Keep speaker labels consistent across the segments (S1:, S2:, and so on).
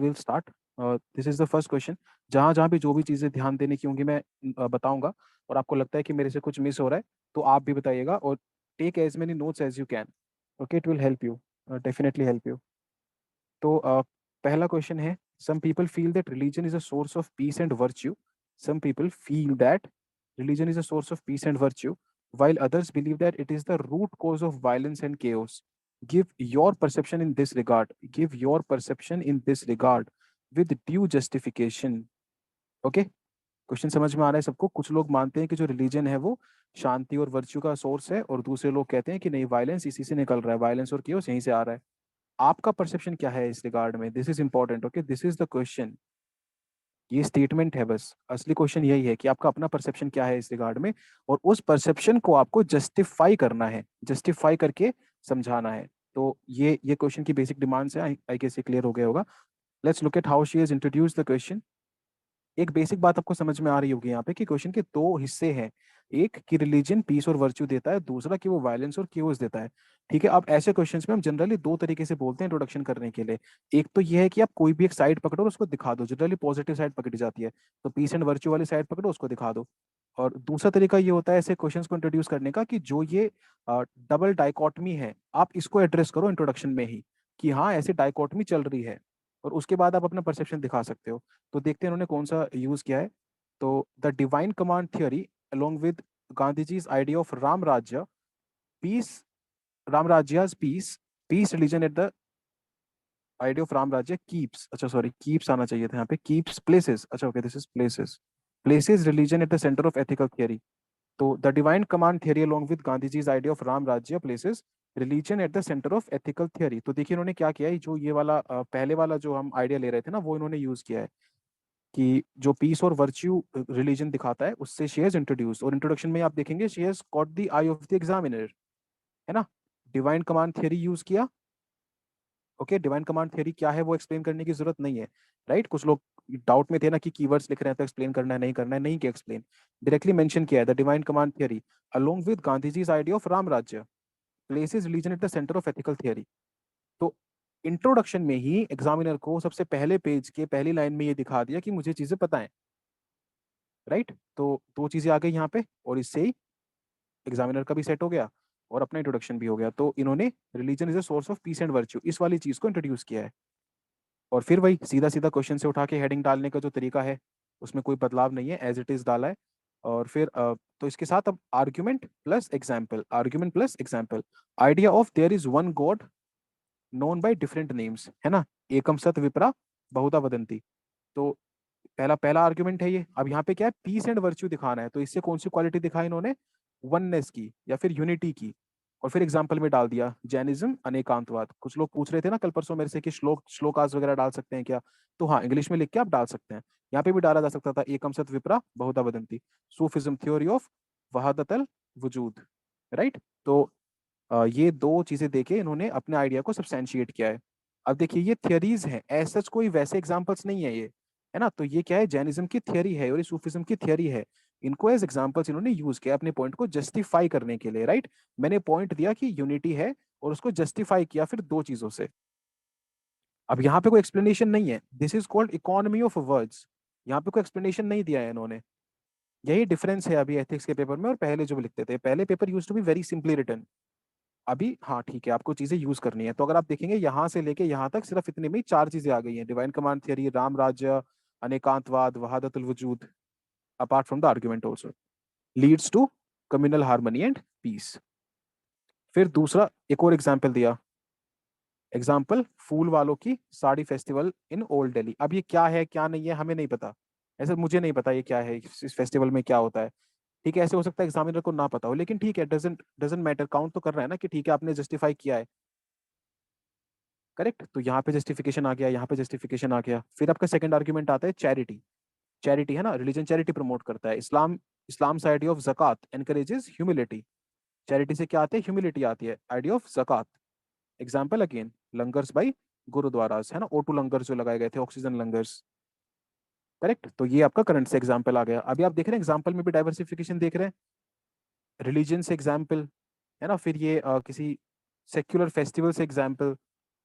S1: Will start. This is the first question. जहाँ जहाँ भी जो भी चीज़ें ध्यान देने की होंगी मैं बताऊंगा, और आपको लगता है कि मेरे से कुछ मिस हो रहा है तो आप भी बताइएगा, और take as many notes as you can. Okay, it will help you, definitely help you. तो पहला क्वेश्चन है, some people feel that religion is a source of peace and virtue. Some people feel that religion is a source of peace and virtue, while others believe that it is the root cause of violence and chaos. Give your perception in this regard. Give your perception in this regard with due justification. Okay? Question समझ में आ रहा है सबको? कुछ लोग मानते हैं कि जो रिलीजन है वो शांति और वर्च्यू का सोर्स है, और दूसरे लोग कहते हैं कि नहीं, वायलेंस इसी से निकल रहा है, वायलेंस और केओस यहीं से आ रहा है। आपका परसेप्शन क्या है इस रिगार्ड में? This is important. Okay, this is the question. ये स्टेटमेंट है बस, असली क्वेश्चन यही है कि आपका अपना परसेप्शन क्या है इस रिगार्ड में, और उस परसेप्शन को आपको जस्टिफाई करना है, जस्टिफाई करके समझाना है। तो ये क्वेश्चन की बेसिक डिमांड्स है। आई गेस ये क्लियर हो गया होगा। Let's look at how she has introduce the question. एक बेसिक बात आपको समझ में आ रही होगी यहाँ पे कि क्वेश्चन के दो हिस्से हैं। एक कि रिलीजन पीस और वर्च्यू देता है, दूसरा कि वो वायलेंस और क्यूज देता है। ठीक है, अब ऐसे क्वेश्चंस में हम जनरली दो तरीके से बोलते हैं इंट्रोडक्शन करने के लिए। एक तो ये है कि आप कोई भी एक साइड पकड़ो और उसको दिखा दो, जनरली पॉजिटिव साइड पकड़ी जाती है, तो पीस एंड वर्च्यू वाली साइड पकड़ो, उसको दिखा दो। और दूसरा तरीका ये होता है ऐसे क्वेश्चंस को इंट्रोड्यूस करने का कि जो ये डबल डाइकोटमी है, आप इसको एड्रेस करो इंट्रोडक्शन में ही, कि हाँ ऐसे डाइकोटमी चल रही है, और उसके बाद आप अपना परसेप्शन दिखा सकते हो। तो देखते हैं उन्होंने कौन सा यूज किया है। तो the divine command theory along with Gandhiji's idea of Ram Rajya, peace, Ram Rajya's peace religion at the idea of Ram Rajya keeps, अच्छा सॉरी keeps आना चाहिए था यहाँ पे, keeps places, अच्छा okay this is places religion at the center of ethical theory. तो the divine command theory along with Gandhi ji idea of Ram Rajya places religion at the center of ethical theory. तो देखिए इन्होंने क्या किया है, जो ये वाला पहले वाला जो हम आइडिया ले रहे थे ना, वो इन्होंने यूज किया है कि जो पीस और वर्च्यू रिलीजन दिखाता है उससे शी हैज इंट्रोड्यूस, और इंट्रोडक्शन में आप देखेंगे she has caught the I of the examiner, है ना। डिवाइन कमांड थियरी यूज किया। ओके, डिवाइन कमांड थियरी क्या है वो एक्सप्लेन करने की जरूरत नहीं है, राइट। कुछ लोग डाउट में थे ना कि कीवर्ड्स लिख रहे हैं तो एक्सप्लेन करना है नहीं करना है, नहीं कि एक्सप्लेन, डायरेक्टली मेंशन किया है the divine command theory along with Gandhi ji idea of Ram Rajya places religion at the center of ethical theory. तो इंट्रोडक्शन में ही एग्जामिनर को सबसे पहले पेज के पहली लाइन में ये दिखा दिया कि मुझे चीजें पता है, राइट। तो दो चीजें आ गई यहाँ पे, और इससे ही एग्जामिनर का भी सेट हो गया और अपना इंट्रोडक्शन भी हो गया। तो इन्होंने religion is a source of peace and virtue इस वाली चीज को इंट्रोड्यूस किया है। और फिर वही सीधा सीधा क्वेश्चन से उठा के हेडिंग डालने का जो तरीका है उसमें कोई बदलाव नहीं है, एज इट इज डाला है। और फिर तो इसके साथ अब argument plus example, argument plus example. Idea of their is one God known by different names, है ना। एकम सत विपरा बहुधा वदंती। तो पहला पहला आर्ग्यूमेंट है ये। अब यहाँ पे क्या है, पीस एंड वर्च्यू दिखाना है, तो इससे कौन सी क्वालिटी दिखाई इन्होंने, वननेस की या फिर यूनिटी की। और फिर एग्जाम्पल में डाल दिया जैनिज्म अनेकांतवाद। कुछ लोग पूछ रहे थे ना कल परसों मेरे से कि श्लोकास वगैरह डाल सकते हैं क्या, तो हाँ इंग्लिश में लिख के आप डाल सकते हैं। यहाँ पे भी डाला जा सकता था एकम सत विप्रा बहुधा वदंती, सूफिज्म थ्योरी ऑफ वहादतल वजूद, राइट। तो ये दो चीजें देके इन्होंने अपने आइडिया को सब्सटैंशिएट किया है। अब देखिए ये थियरीज हैं, ऐसा कोई वैसे एग्जांपल्स नहीं है ये, है ना। तो ये क्या है, जैनिज्म की थियरी है और ये सूफिज्म की थियरी है। इनको एज एग्जांपल्स इन्होंने यूज किया अपने पॉइंट को जस्टिफाई करने के लिए, राइट। मैंने पॉइंट दिया कि यूनिटी है और उसको जस्टिफाई किया फिर दो चीजों से। अब यहाँ पे कोई एक्सप्लेनेशन नहीं है, this is called economy of words. यहाँ पे कोई एक्सप्लेनेशन नहीं दिया है इन्होंने। यही डिफरेंस है अभी एथिक्स के पेपर में और पहले जो लिखते थे। पहले paper use to be very simply written, अभी हाँ ठीक है आपको चीजें यूज करनी है। तो अगर आप देखेंगे यहाँ से लेके यहाँ तक सिर्फ इतने में ही चार चीजें आ गई हैं, डिवाइन कमांड थियरी, राम राज्य, अनेकांतवाद, वहादतुल वजूद, apart from the argument also leads to communal harmony and peace. फिर दूसरा एक और एग्जाम्पल दिया, एग्जाम्पल फूल वालों की sari festival in old Delhi. अब ये क्या है क्या नहीं है हमें नहीं पता, ऐसे मुझे नहीं पता ये क्या है, इस फेस्टिवल में क्या होता है। ठीक है, ऐसे हो सकता है एग्जामिनर को ना पता हो, लेकिन ठीक है, डजेंट डजेंट मैटर, काउंट तो कर रहा है ना कि ठीक है आपने जस्टिफाई किया है, करेक्ट। तो यहाँ पे जस्टिफिकेशन आ गया, यहाँ पे जस्टिफिकेशन आ गया। फिर आपका सेकंड आर्ग्यूमेंट आता है चैरिटी। चैरिटी है ना, रिलीजन चैरिटी प्रमोट करता है। Islam Islam idea of zakat encourages humility. Charity से क्या आते हैं, ह्यूमिलिटी आती है, idea of zakat. Example again langars by gurudwaras, है ना, O2 लंगर्स जो लगाए गए थे, ऑक्सीजन लंगर्स, करेक्ट। तो ये आपका करंट से एग्जाम्पल आ गया। अभी आप देख रहे हैं एग्जाम्पल में भी डाइवर्सिफिकेशन देख रहे हैं, रिलीजन से एग्जाम्पल, है ना, फिर ये किसी सेक्युलर फेस्टिवल से एग्जाम्पल,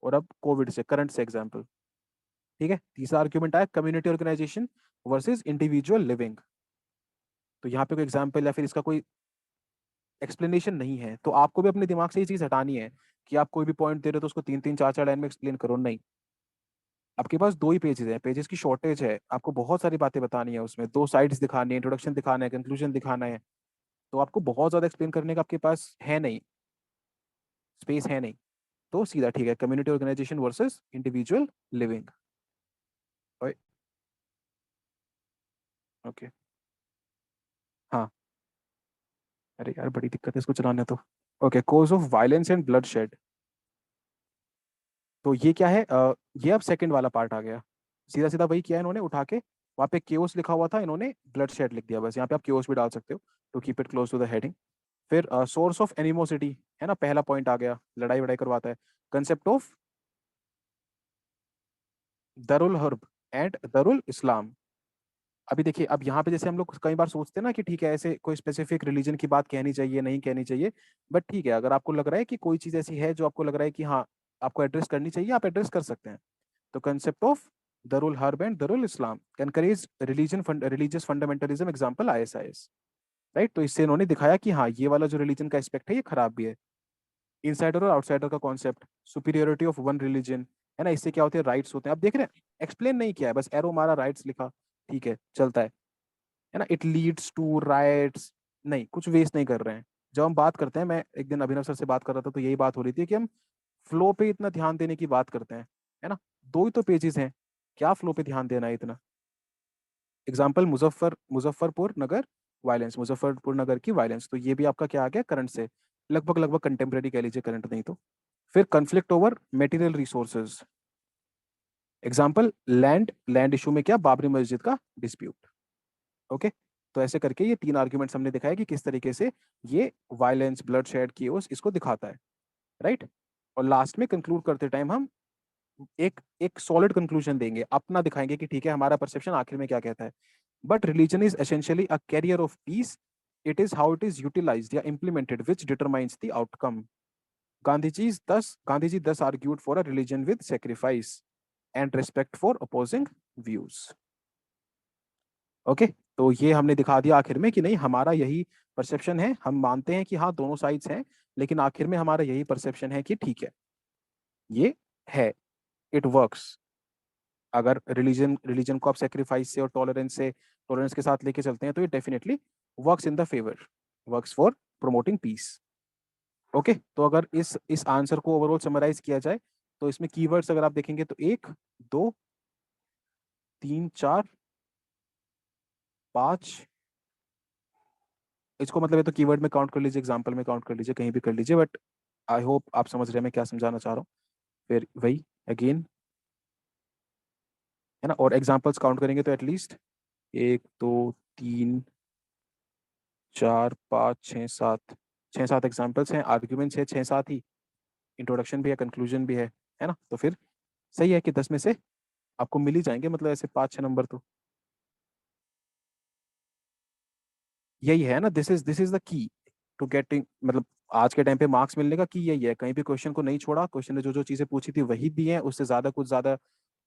S1: और अब कोविड से करंट से एग्जाम्पल। ठीक है, तीसरा आर्ग्यूमेंट आया community organisation versus individual living. तो यहाँ पे कोई एग्जाम्पल या फिर इसका कोई एक्सप्लेनेशन नहीं है, तो आपको भी अपने दिमाग से ये चीज हटानी है कि आप कोई भी पॉइंट दे रहे हो तो उसको 3-3 4-4 लाइन में एक्सप्लेन करो, नहीं। आपके पास 2 ही पेजेस हैं, पेजेस की शॉर्टेज है, आपको बहुत सारी बातें बतानी है, उसमें 2 साइड्स दिखानी है, इंट्रोडक्शन दिखाना है, कंक्लूजन दिखाना है, तो आपको बहुत ज्यादा एक्सप्लेन करने का आपके पास है नहीं, स्पेस है नहीं। तो सीधा ठीक है, community organisation versus individual living. Okay. हाँ। अरे यार बड़ी दिक्कत है इसको चलाने तो। Okay, cause of violence and blood shed. तो ये क्या है, ये अब सेकंड वाला पार्ट आ गया। सीधा सीधा वही किया है इन्होंने, उठा के वहाँ पे केओस लिखा हुआ था, इन्होंने ब्लड शेड लिख दिया, बस यहाँ पे आप केओस भी डाल सकते हो to keep it close to the heading. फिर सोर्स ऑफ एनिमोसिटी, है ना, पहला पॉइंट आ गया, लड़ाई वड़ाई करवाता है। Concept of Darul Harb and Darul इस्लाम। अभी देखिए, अब यहाँ पे जैसे हम लोग कई बार सोचते हैं ना कि ठीक है, ऐसे कोई स्पेसिफिक रिलीजन की बात कहनी चाहिए नहीं कहनी चाहिए, बट ठीक है, अगर आपको लग रहा है कि कोई चीज ऐसी है जो आपको लग रहा है कि हाँ आपको एड्रेस करनी चाहिए, आप एड्रेस कर सकते हैं। तो concept of Darul Harb and Darul Islam encourage religious fundamentalism, example ISIS. Right, तो इससे इन्होंने दिखाया कि हाँ ये वाला जो रिलीजन का एस्पेक्ट है ये खराब भी है। इनसाइडर और आउटसाइडर का concept, superiority of one religion, है ना, इससे क्या होते हैं, राइट्स होते हैं। आप देख रहे हैं, एक्सप्लेन नहीं किया है, बस एरो मारा, राइट्स लिखा, ठीक है चलता है ना। इट लीड्स टू राइट्स, नहीं कुछ वेस्ट नहीं कर रहे हैं। जब हम बात करते हैं, मैं एक दिन अभिनव सर से बात कर रहा था तो यही बात हो रही थी कि हम फ्लो पे इतना ध्यान देने की बात करते हैं, है ना, 2 ही तो पेजेस हैं, क्या फ्लो पे ध्यान देना है इतना। एग्जाम्पल मुजफ्फरपुर नगर वायलेंस, मुजफ्फरपुर नगर की वायलेंस, तो ये भी आपका क्या आ गया, करंट से लगभग लगभग कंटेम्प्रेरी कह लीजिए, करंट नहीं तो। फिर conflict over material resources, example land land issue में क्या, बाबरी मस्जिद का डिस्प्यूट। ओके, तो ऐसे करके ये 3 आर्ग्यूमेंट्स हमने दिखाया कि किस तरीके से ये वायलेंस, ब्लड शेड, कियोस इसको दिखाता है। राइट, और लास्ट में कंक्लूड करते टाइम हम एक एक सॉलिड कंक्लूजन देंगे, अपना दिखाएंगे कि ठीक है हमारा परसेप्शन आखिर में क्या कहता है। But religion is essentially a carrier of peace, it is how it is utilized या implemented which determines the outcome. Gandhi ji thus argued for a religion with sacrifice and respect for opposing views. Okay, तो ये हमने दिखा दिया आखिर में कि नहीं, हमारा यही परसेप्शन है, हम मानते हैं कि हाँ दोनों साइड्स हैं, लेकिन आखिर में हमारा यही परसेप्शन है कि ठीक है ये है, इट वर्क्स। अगर रिलीजन रिलीजन को आप सेक्रीफाइस से और टॉलरेंस के साथ लेके चलते हैं तो ये definitely works in the favour, works for promoting peace. Okay, तो अगर इस आंसर को ओवरऑल समराइज किया जाए तो इसमें कीवर्ड्स अगर आप देखेंगे तो 1 2 3 4 5, इसको मतलब ये तो कीवर्ड में काउंट कर लीजिए, एग्जाम्पल में काउंट कर लीजिए, कहीं भी कर लीजिए, बट आई होप आप समझ रहे हैं मैं क्या समझाना चाह रहा हूँ। फिर वही अगेन, है ना, और एग्जाम्पल्स काउंट करेंगे तो एटलीस्ट 1 2 3 4 5 6 7, 6 7 एग्जाम्पल्स हैं, आर्ग्यूमेंट्स है 6 7 ही, इंट्रोडक्शन भी है, कंक्लूजन भी है ना, तो फिर सही है कि 10 में से आपको मिल ही जाएंगे, मतलब ऐसे 5 6 नंबर तो यही है ना। This is the key to getting, मतलब आज के टाइम पे मार्क्स मिलने का की यही है, कहीं भी क्वेश्चन को नहीं छोड़ा, क्वेश्चन ने जो जो चीजें पूछी थी वही दी है, उससे ज्यादा कुछ ज्यादा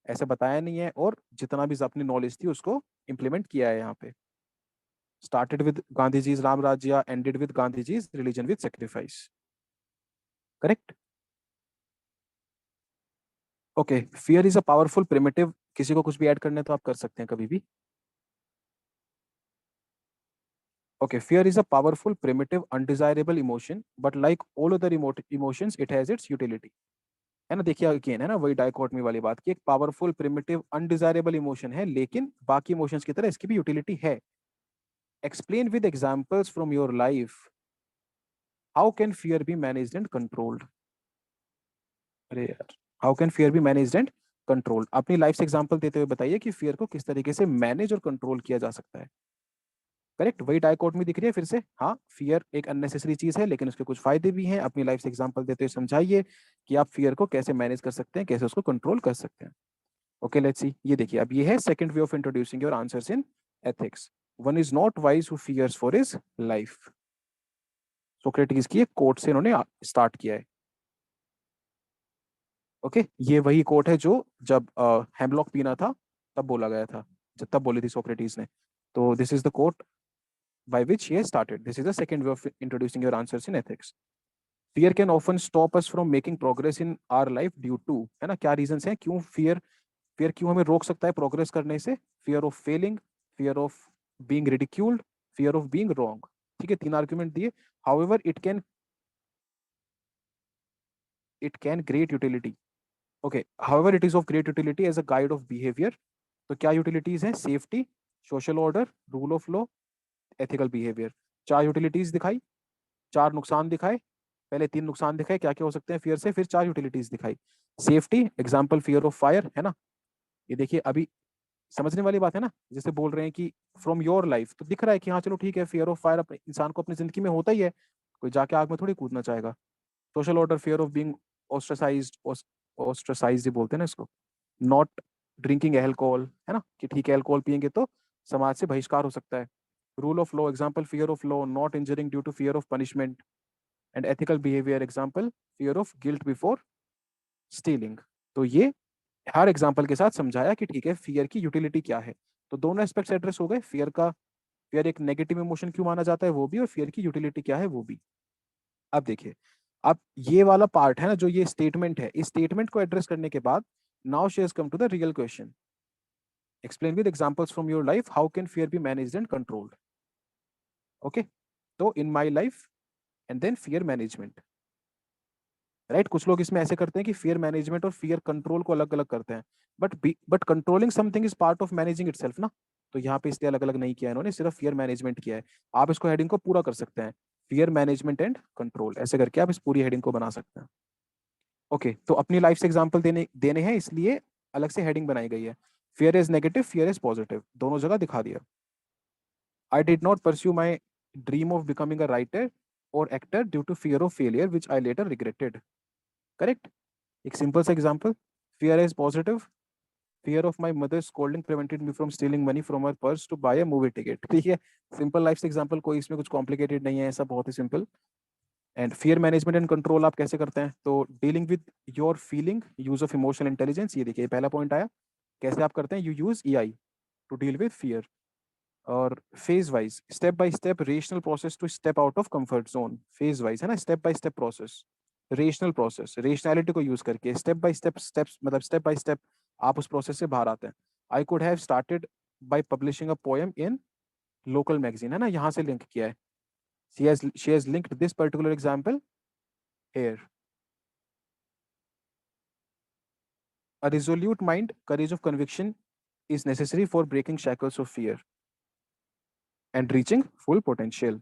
S1: ऐसे बताया नहीं है, और जितना भी अपनी नॉलेज थी उसको इम्प्लीमेंट किया है यहाँ पे। Started with Gandhi ji's Ram Rajya, ended with Gandhi ji's religion with sacrifice. Correct. Okay, fear is a powerful primitive, किसी को कुछ भी ऐड करने तो आप कर सकते हैं कभी भी। Okay, fear is a powerful, primitive, undesirable emotion, but like all other emotions, it has its utility. है ना, देखिए अगेन, है ना, वही डाइकोटमी वाली बात की, एक पावरफुल, प्रिमिटिव, अनडिजायरेबल इमोशन है, लेकिन बाकी इमोशंस की तरह इसकी भी यूटिलिटी है। Explain with examples from your life, how can fear be managed and controlled. अरे यार, how can fear be managed and controlled, अपनी लाइफ से एग्जांपल देते हुए बताइए कि फियर को किस तरीके से मैनेज और कंट्रोल किया जा सकता है। करेक्ट, वही डायकोट में दिख रही है फिर से, हाँ फियर एक अननेसेसरी चीज है लेकिन उसके कुछ फायदे भी हैं, अपनी लाइफ से एग्जांपल देते हुए समझाइए कि आप फियर को कैसे मैनेज कर सकते हैं, कैसे उसको कंट्रोल कर सकते हैं। ओके लेट्स सी, ये देखिए, अब ये है second way of introducing your answers in ethics. One is not wise who fears for his life, Socrates की एक कोट से इन्होंने स्टार्ट किया है। ओके, ये वही कोट है जो जब हेमलॉक पीना था तब बोला गया था, जब तब बोली थी सोक्रेटिस ने। तो this is the quote by which he has started. This is the second way of introducing your answers in ethics. Fear can often stop us from making progress in our life due to, है ना, क्या reasons हैं क्यों fear क्यों हमें रोक सकता है प्रोग्रेस करने से? Fear of failing, fear of being ridiculed, fear of being wrong. ठीक है, तीन आर्गुमेंट दिए। However it can great utility. Okay, however it is of great utility as a guide of behaviour. तो क्या यूटिलिटीज हैं? Safety, social order, rule of law, ethical behaviour. चार utilities दिखाई, चार नुकसान दिखाए। पहले तीन नुकसान दिखाए क्या क्या हो सकते हैं फियर से, फिर चार यूटिलिटीज दिखाई। Safety example fear of fire, है ना। ये देखिए अभी समझने वाली बात है ना, जैसे बोल रहे हैं कि फ्रॉम योर लाइफ, तो दिख रहा है कि हाँ चलो ठीक है, फियर ऑफ फायर अपने इंसान को अपनी जिंदगी में होता ही है, कोई जाके आग में थोड़ी कूदना चाहेगा। Social order, fear of being ostracized, ostracized ही बोलते हैं ना इसको, नॉट ड्रिंकिंग एल्कोहल, है ना, कि ठीक है एल्कोहल पियेंगे तो समाज से बहिष्कार हो सकता है। Rule of law example fear of law, not injuring due to fear of punishment. And ethical behaviour example fear of guilt before stealing. तो ये हर एग्जांपल के साथ समझाया कि ठीक है फियर की यूटिलिटी क्या है। तो दोनों एस्पेक्ट्स एड्रेस हो गए, फियर का, फियर एक नेगेटिव इमोशन क्यों माना जाता है वो भी, और फियर की यूटिलिटी क्या है वो भी। अब देखिए, अब ये वाला पार्ट है ना, जो ये स्टेटमेंट है, इस स्टेटमेंट को एड्रेस करने के बाद now she has come to the real question. Explain with examples from your life how can fear be managed and controlled. Okay, तो in my life and then fear management, right. कुछ लोग इसमें ऐसे करते हैं कि फियर मैनेजमेंट और fear control को अलग अलग करते हैं, but controlling something is part of managing itself ना। तो यहाँ पे इसलिए अलग अलग नहीं किया इन्होंने, सिर्फ फियर मैनेजमेंट किया है। आप इसको हेडिंग को पूरा कर सकते हैं, फियर मैनेजमेंट एंड कंट्रोल, ऐसे करके आप इस पूरी हेडिंग को बना सकते हैं। ओके, तो अपनी लाइफ से एग्जाम्पल देने देने हैं, इसलिए अलग से हेडिंग बनाई गई है। Fear is negative, fear is positive, दोनों जगह दिखा दिया। I did not pursue my dream of becoming a writer और actor due to fear of failure which I later regretted. Correct. एक सिंपल सा example, fear is positive, fear of my mother scolding prevented me from stealing money from her purse to buy a movie ticket. ठीक है, simple life से example, कोई इसमें कुछ complicated नहीं है, ऐसा बहुत ही simple. And fear management and control आप कैसे करते हैं? तो dealing with your feeling, use of emotional intelligence, ये देखिए पहला पॉइंट आया। कैसे आप करते हैं? You use EI to deal with fear. और phase wise, step by step rational process to step out of comfort zone. Phase wise है ना, step by step process, rational process, rationality को यूज करके स्टेप बाय स्टेप, स्टेप्स मतलब step by step आप उस process से बाहर आते हैं। I could have started by publishing a poem in local magazine, है ना, यहाँ से लिंक किया है। She has linked this particular example here. A resolute mind, courage of conviction is necessary for breaking shackles of fear and reaching full potential.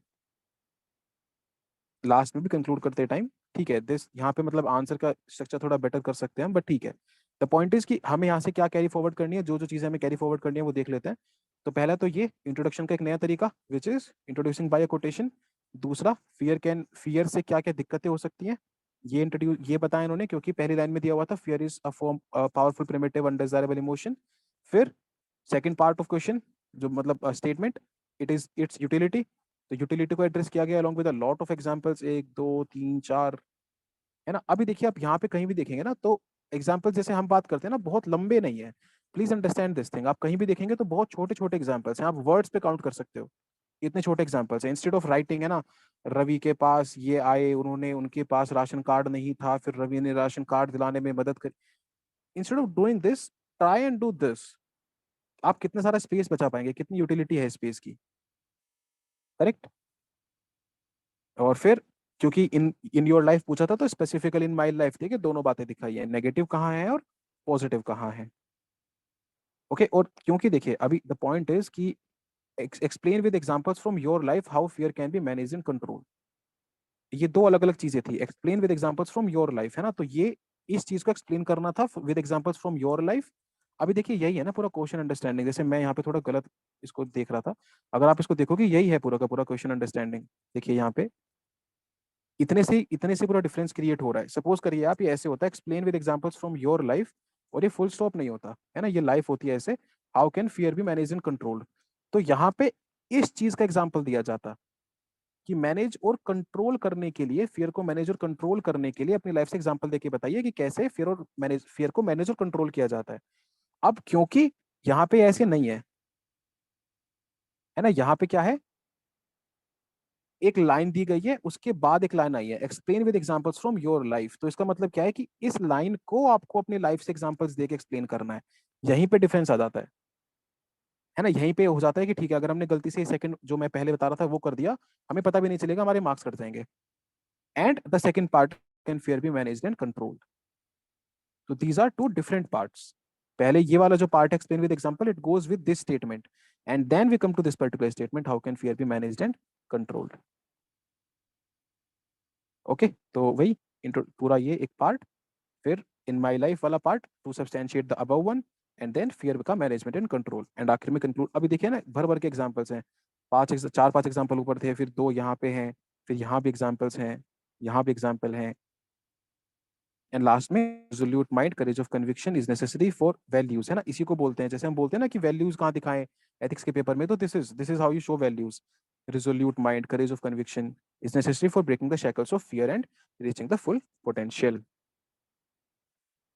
S1: Last में भी conclude करते time, ठीक है, दिस यहाँ पे मतलब आंसर का स्ट्रक्चर थोड़ा बेटर कर सकते हैं, बट ठीक है। द पॉइंट इज कि हमें यहाँ से क्या कैरी फॉरवर्ड करनी है, जो जो चीजें हमें कैरी फॉरवर्ड करनी है वो देख लेते हैं। तो पहला तो ये इंट्रोडक्शन का एक नया तरीका, which is introducing by a quotation. दूसरा, फियर से क्या क्या दिक्कतें हो सकती हैं, ये बताया इन्होंने, क्योंकि पहली लाइन में दिया हुआ था fear is a form powerful primitive undesirable emotion. फिर सेकंड पार्ट ऑफ क्वेश्चन, जो मतलब statement, it is it's utility. तो यूटिलिटी को एड्रेस किया गया along with a lot of examples, एक दो तीन चार, है ना। अभी देखिए आप यहाँ पे कहीं भी देखेंगे ना, तो एग्जाम्पल्स जैसे हम बात करते हैं ना, बहुत लंबे नहीं है। प्लीज अंडरस्टैंड दिस थिंग, आप कहीं भी देखेंगे तो बहुत छोटे छोटे एग्जाम्पल्स हैं, आप वर्ड्स पे काउंट कर सकते हो, इतने छोटे एग्जाम्पल्स हैं। इंस्टेड ऑफ राइटिंग, है ना, रवि के पास ये आए, उन्होंने, उनके पास राशन कार्ड नहीं था, फिर रवि ने राशन कार्ड दिलाने में मदद करी। Instead of doing this, try and do this. आप कितना सारा स्पेस बचा पाएंगे, कितनी यूटिलिटी है स्पेस की। करेक्ट। और फिर क्योंकि इन इन योर लाइफ पूछा था, तो स्पेसिफिकली इन माई लाइफ थी कि दोनों बातें दिखाई है, नेगेटिव कहाँ है और पॉजिटिव कहाँ है। ओके, और क्योंकि देखिए अभी द पॉइंट इज कि explain with examples from your life how fear can be manage in control. ये दो अलग अलग चीजें थी, explain with examples from your life, है ना, तो ये इस चीज को एक्सप्लेन करना था with examples from your life. अभी देखिए यही है ना पूरा क्वेश्चन अंडरस्टैंडिंग, जैसे मैं यहाँ पे थोड़ा गलत इसको देख रहा था, अगर आप इसको देखोगे यही है पूरा का पूरा क्वेश्चन अंडरस्टैंडिंग। देखिए यहाँ पे इतने से पूरा डिफरेंस क्रिएट हो रहा है। सपोज करिए आप, ये ऐसे होता है explain with examples from your life, और ये फुल स्टॉप नहीं होता है ना, ये लाइफ होती है ऐसे, how can fear be manage and controlled. तो यहाँ पे इस चीज का एग्जांपल दिया जाता, कि मैनेज और कंट्रोल करने के लिए, फियर को मैनेज और कंट्रोल करने के लिए अपनी लाइफ से एग्जांपल देके बताइए कि कैसे फियर को मैनेज और कंट्रोल किया जाता है। अब क्योंकि यहाँ पे ऐसे नहीं है ना, यहाँ पे क्या है, एक लाइन दी गई है, उसके बाद एक लाइन आई है, explain with examples from your life. तो इसका मतलब क्या है कि इस लाइन को आपको अपनी लाइफ से एग्जांपल्स देके एक्सप्लेन करना है। यहीं पे डिफरेंस आ जाता है ना, यहीं पे हो जाता है कि ठीक है, अगर हमने गलती से सेकंड जो मैं पहले बता रहा था वो कर दिया, हमें पता भी नहीं चलेगा, हमारे मार्क्स कट जाएंगे। And the second part, can fear be managed and controlled. तो these are two different parts. पहले ये वाला जो part explain with example, it goes with this statement, and then we come to this particular statement, how can fear be managed and controlled. Okay, तो वही पूरा ये एक पार्ट, फिर इन माई लाइफ वाला part to substantiate the above one, and then fear का management and control, and आखिर में कंक्लूड। अभी देखिए ना, भर भर के एग्जांपल्स हैं, चार पांच एग्जांपल ऊपर थे, फिर दो यहाँ पे हैं, फिर यहाँ भी एग्जांपल्स हैं, यहाँ भी एग्जांपल हैं, एंड लास्ट में resolute mind, courage of conviction is necessary for values, है ना। इसी को बोलते हैं, जैसे हम बोलते हैं ना कि वैल्यूज कहाँ दिखाएं एथिक्स के पेपर में, तो this is how you show values. Resolute mind, courage of conviction is necessary for breaking the shackles of fear and reaching the full potential.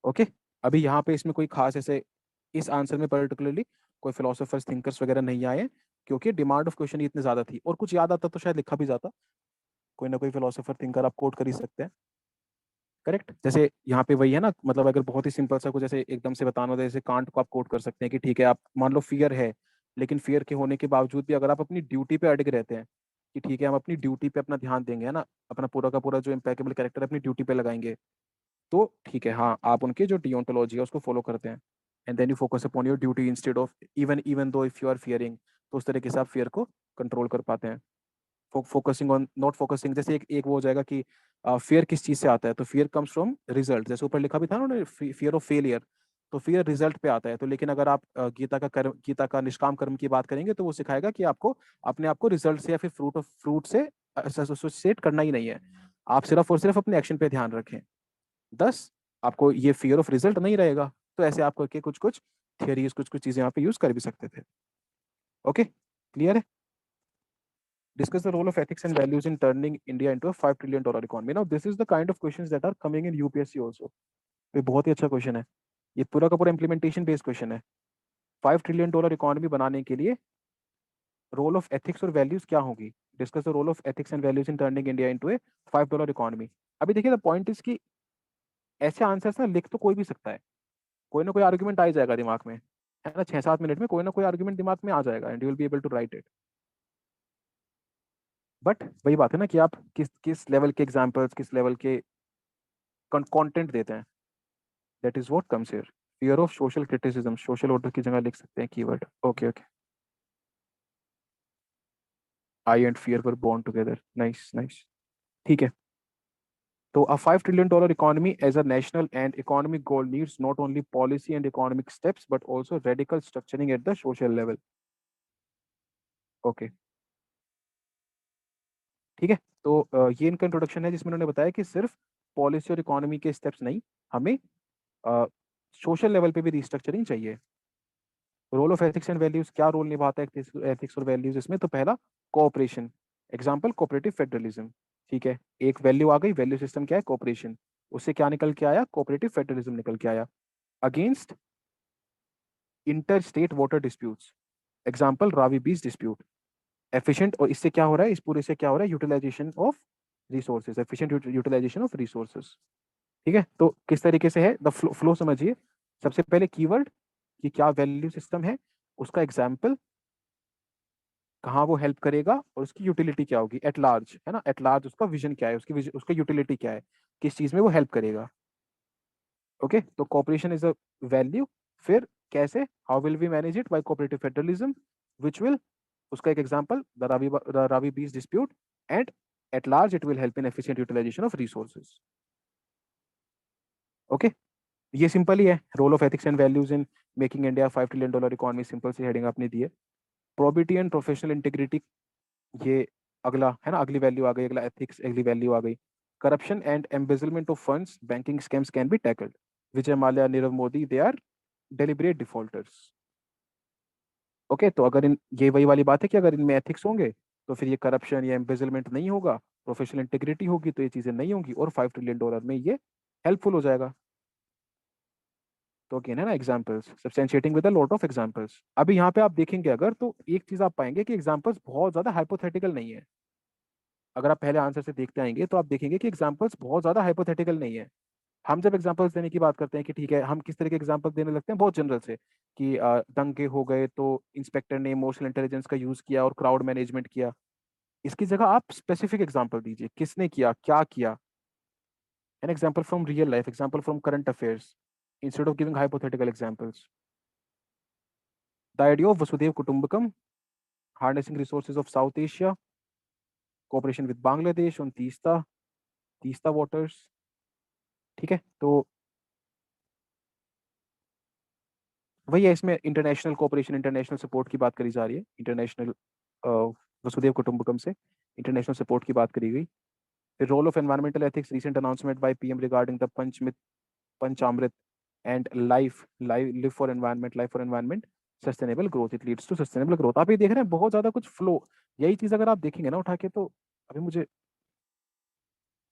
S1: Okay, अभी यहाँ पे इसमें कोई खास ऐसे इस आंसर में पर्टिकुलरली कोई फिलोसोफर्स थिंकर्स वगैरह नहीं आए हैं, क्योंकि डिमांड ऑफ क्वेश्चन इतनी ज्यादा थी, और कुछ याद आता तो शायद लिखा भी जाता, कोई ना कोई फिलोसोफर थिंकर आप कोट कर ही सकते हैं। करेक्ट, जैसे यहाँ पे वही है ना, मतलब अगर बहुत ही सिंपल सा कुछ जैसे एकदम से बताना हो, तो जैसे कांट को आप कोट कर सकते हैं कि ठीक है, आप मान लो फियर है, लेकिन फियर के होने के बावजूद भी अगर आप अपनी ड्यूटी पे अड़िग रहते हैं कि ठीक है, हम अपनी ड्यूटी पे अपना ध्यान देंगे, है ना, अपना पूरा का पूरा जो इम्पेकेबल कैरेक्टर अपनी ड्यूटी पे लगाएंगे, तो ठीक है, हाँ, आप उनके जो डियोंटोलॉजी है उसको फॉलो करते हैं, and then you focus upon your duty instead of even even though if you are fearing, तो उस तरीके से आप फियर को कंट्रोल कर पाते हैं। फोकसिंग ऑन नॉट फोकसिंग, जैसे एक वो हो जाएगा कि फियर किस चीज से आता है, तो फियर कम्स फ्रॉम रिजल्ट, जैसे ऊपर लिखा भी था ना उन्होंने, फियर ऑफ फेलियर, तो फियर रिजल्ट पे आता है। तो लेकिन अगर आप गीता का निष्काम कर्म की बात करेंगे, तो वो सिखाएगा कि आपको अपने आप को रिजल्ट से या फिर फ्रूट से एसोसिएट करना ही नहीं है, आप सिर्फ और सिर्फ अपने एक्शन पे ध्यान रखें, दस आपको ये फियर ऑफ रिजल्ट नहीं रहेगा। तो ऐसे आप करके कुछ कुछ थियरीज, कुछ कुछ चीजें यहाँ पे यूज कर भी सकते थे। ओके, क्लियर है। Discuss the role of ethics and values in turning India into a $5 trillion economy. Now, this is the kind of questions that are coming in UPSC also. ये बहुत ही अच्छा क्वेश्चन है, ये पूरा का पूरा इम्प्लीमेंटेशन बेस्ड क्वेश्चन है। $5 trillion economy बनाने के लिए रोल ऑफ एथिक्स और वैल्यूज क्या होगी। Discuss the role of ethics and values in turning India into a $5 economy. अभी देखिए, द पॉइंट इज कि ऐसे आंसर्स ना लिख तो कोई भी सकता है, कोई ना कोई आर्ग्यूमेंट आ ही जाएगा दिमाग में, है ना, 6-7 मिनट में कोई ना कोई आर्ग्यूमेंट दिमाग में आ जाएगा, and you will be able to write it. But वही बात है ना कि आप किस किस लेवल के एग्जाम्पल्स, किस लेवल के कंटेंट देते हैं, that is what comes here. Fear of social criticism, social order की जगह लिख सकते हैं keyword. Okay okay, I and fear were born together, nice nice, ठीक है। तो a $5 trillion economy as a national and economic goal needs not only policy and economic steps but also radical structuring at the social level. Okay, ठीक है। तो ये इनका introduction है, जिसमें उन्होंने बताया कि सिर्फ पॉलिसी और इकोनॉमी के स्टेप्स नहीं, हमें सोशल लेवल पे भी रिस्ट्रक्चरिंग चाहिए। Role of ethics and values, क्या रोल निभाता है एथिक्स और वैल्यूज इसमें, तो पहला कोऑपरेशन, एग्जांपल कोऑपरेटिव फेडरलिज्म, ठीक है, एक वैल्यू आ गई, वैल्यू सिस्टम क्या है, कोऑपरेशन, उससे क्या निकल के आया, कोऑपरेटिव फेडरलिज्म निकल के आया। Against inter state water disputes, example Ravi Beas dispute, efficient, और इससे क्या हो रहा है, इस पूरे से क्या हो रहा है, utilisation of resources, efficient utilisation of resources. ठीक है, तो किस तरीके से है, द फ्लो समझिए। सबसे पहले कीवर्ड कि क्या वैल्यू सिस्टम है, उसका एग्जाम्पल, कहाँ वो हेल्प करेगा, और उसकी यूटिलिटी क्या होगी एट लार्ज, है ना, एट लार्ज उसका विजन क्या है, उसकी विजन, उसका यूटिलिटी क्या है, किस चीज में वो हेल्प करेगा। ओके, तो कॉपरेशन इज अ वैल्यू। फिर कैसे, how will we manage it, by cooperative federalism, which will, उसका एक example the Ravi Beas dispute, and at large it will help in efficient utilisation of resources. Okay, ये simple ही है, role of ethics and values in making India $5 trillion economy, simple सी heading आपने दी है। Probity and professional integrity, ये अगला है ना, अगली वैल्यू आ गई, अगला एथिक्स, अगली वैल्यू आ गई। Corruption and embezzlement of funds, banking scams can be tackled, Vijay Mallya, Nirav Modi, they are deliberate defaulters. Okay, तो अगर इन, ये वही वाली बात है कि अगर इनमें एथिक्स होंगे तो फिर ये करप्शन या एम्बेजलमेंट नहीं होगा, प्रोफेशनल इंटीग्रिटी होगी, तो ये चीजें नहीं होंगी और $5 ट्रिलियन में ये हेल्पफुल हो जाएगा। तो अगेन है ना examples, substantiating with a lot of examples. अभी यहाँ पे आप देखेंगे अगर, तो एक चीज आप पाएंगे कि एग्जांपल्स बहुत ज्यादा हाइपोथेटिकल नहीं है। अगर आप पहले आंसर से देखते आएंगे तो आप देखेंगे कि एग्जांपल्स बहुत ज्यादा हाइपोथेटिकल नहीं है। हम जब एग्जांपल्स देने की बात करते हैं कि ठीक है, हम किस तरह के एग्जांपल देने लगते हैं, बहुत जनरल से, कि दंगे हो गए तो इंस्पेक्टर ने इमोशनल इंटेलिजेंस का यूज किया और क्राउड मैनेजमेंट किया। इसकी जगह आप स्पेसिफिक एग्जांपल दीजिए, किसने किया, क्या किया। An example from real life, example from current affairs, instead of giving hypothetical examples. The idea of Vasudhaiva Kutumbakam, harnessing resources of South Asia, cooperation with Bangladesh on Teesta, Teesta waters. ठीक है, तो वही है, इसमें इंटरनेशनल कोऑपरेशन, इंटरनेशनल सपोर्ट की बात करी जा रही है। इंटरनेशनल वसुदेव कुटुंबकम से इंटरनेशनल सपोर्ट की बात करी गई। फिर role of environmental ethics, recent announcement by PM regarding the panchamrit, panchamrit and life, live for environment, life for environment, sustainable growth, it leads to sustainable growth. आप ये देख रहे हैं बहुत ज्यादा कुछ फ्लो। यही चीज अगर आप देखेंगे ना उठा के, तो अभी मुझे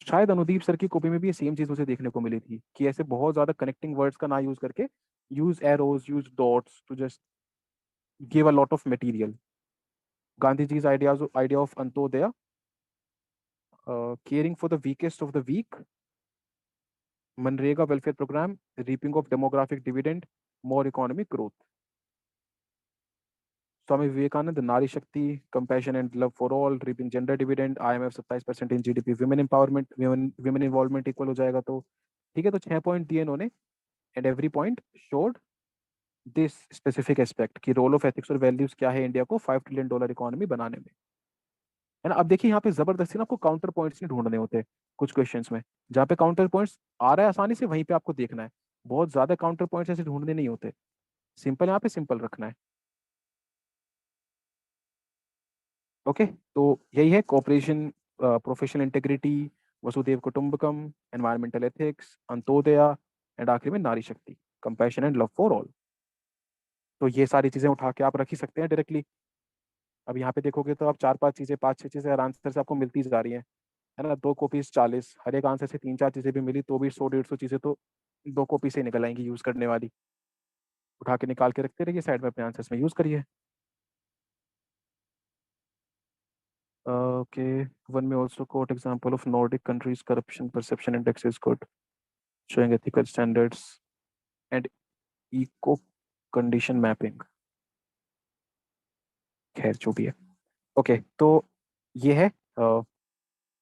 S1: शायद अनुदीप सर की कॉपी में भी ये सेम चीज मुझे देखने को मिली थी, कि ऐसे बहुत ज्यादा कनेक्टिंग वर्ड्स का ना यूज करके, use arrows, use dots to just give a lot of material. Gandhi ji's idea of Antyodaya, caring for the weakest of the weak, मनरेगा welfare program, reaping of demographic dividend, more economic growth. Swami Vivekananda, Nari Shakti, compassion and love for all, reaping gender dividend, IMF 27% in GDP, women empowerment, women involvement equal हो जाएगा। तो ठीक है, तो 6 point दिए इन्होंने, and every point showed this specific aspect की role of ethics और वैल्यूज क्या है इंडिया को $5 ट्रिलियन इकोनॉमी बनाने में। है ना। अब देखिए यहाँ पे जबरदस्ती ना आपको काउंटर पॉइंट्स नहीं ढूंढने होते कुछ क्वेश्चंस में। जहाँ पे काउंटर पॉइंट्स आ रहा है आसानी से, वहीं पे आपको देखना है। बहुत ज्यादा काउंटर पॉइंट्स ऐसे ढूंढने नहीं होते। सिंपल, यहाँ पे सिंपल रखना है। ओके, तो यही है cooperation, professional integrity, Vasudhaiva Kutumbakam, environmental ethics, Antyodaya, and आखिर में Nari Shakti, compassion and love for all. तो ये सारी चीजें उठा के आप रख ही सकते हैं डायरेक्टली। अब यहाँ पे देखोगे तो आप चार पांच चीजें, पांच छह चीजें हर आंसर से आपको मिलती जा रही हैं। है ना। 2 कॉपीज 40, हर एक आंसर से तीन चार चीजें भी मिली तो भी 100 150 चीजें तो 2 कॉपी से निकल आएंगी यूज करने वाली। उठा के निकाल के रखते रहिए साइड में, अपने आंसर्स में यूज करिए। ओके, वन में also quote example of Nordic countries corruption perception index is good, showing ethical standards and eco condition mapping। खैर जो भी है। ओके, तो ये है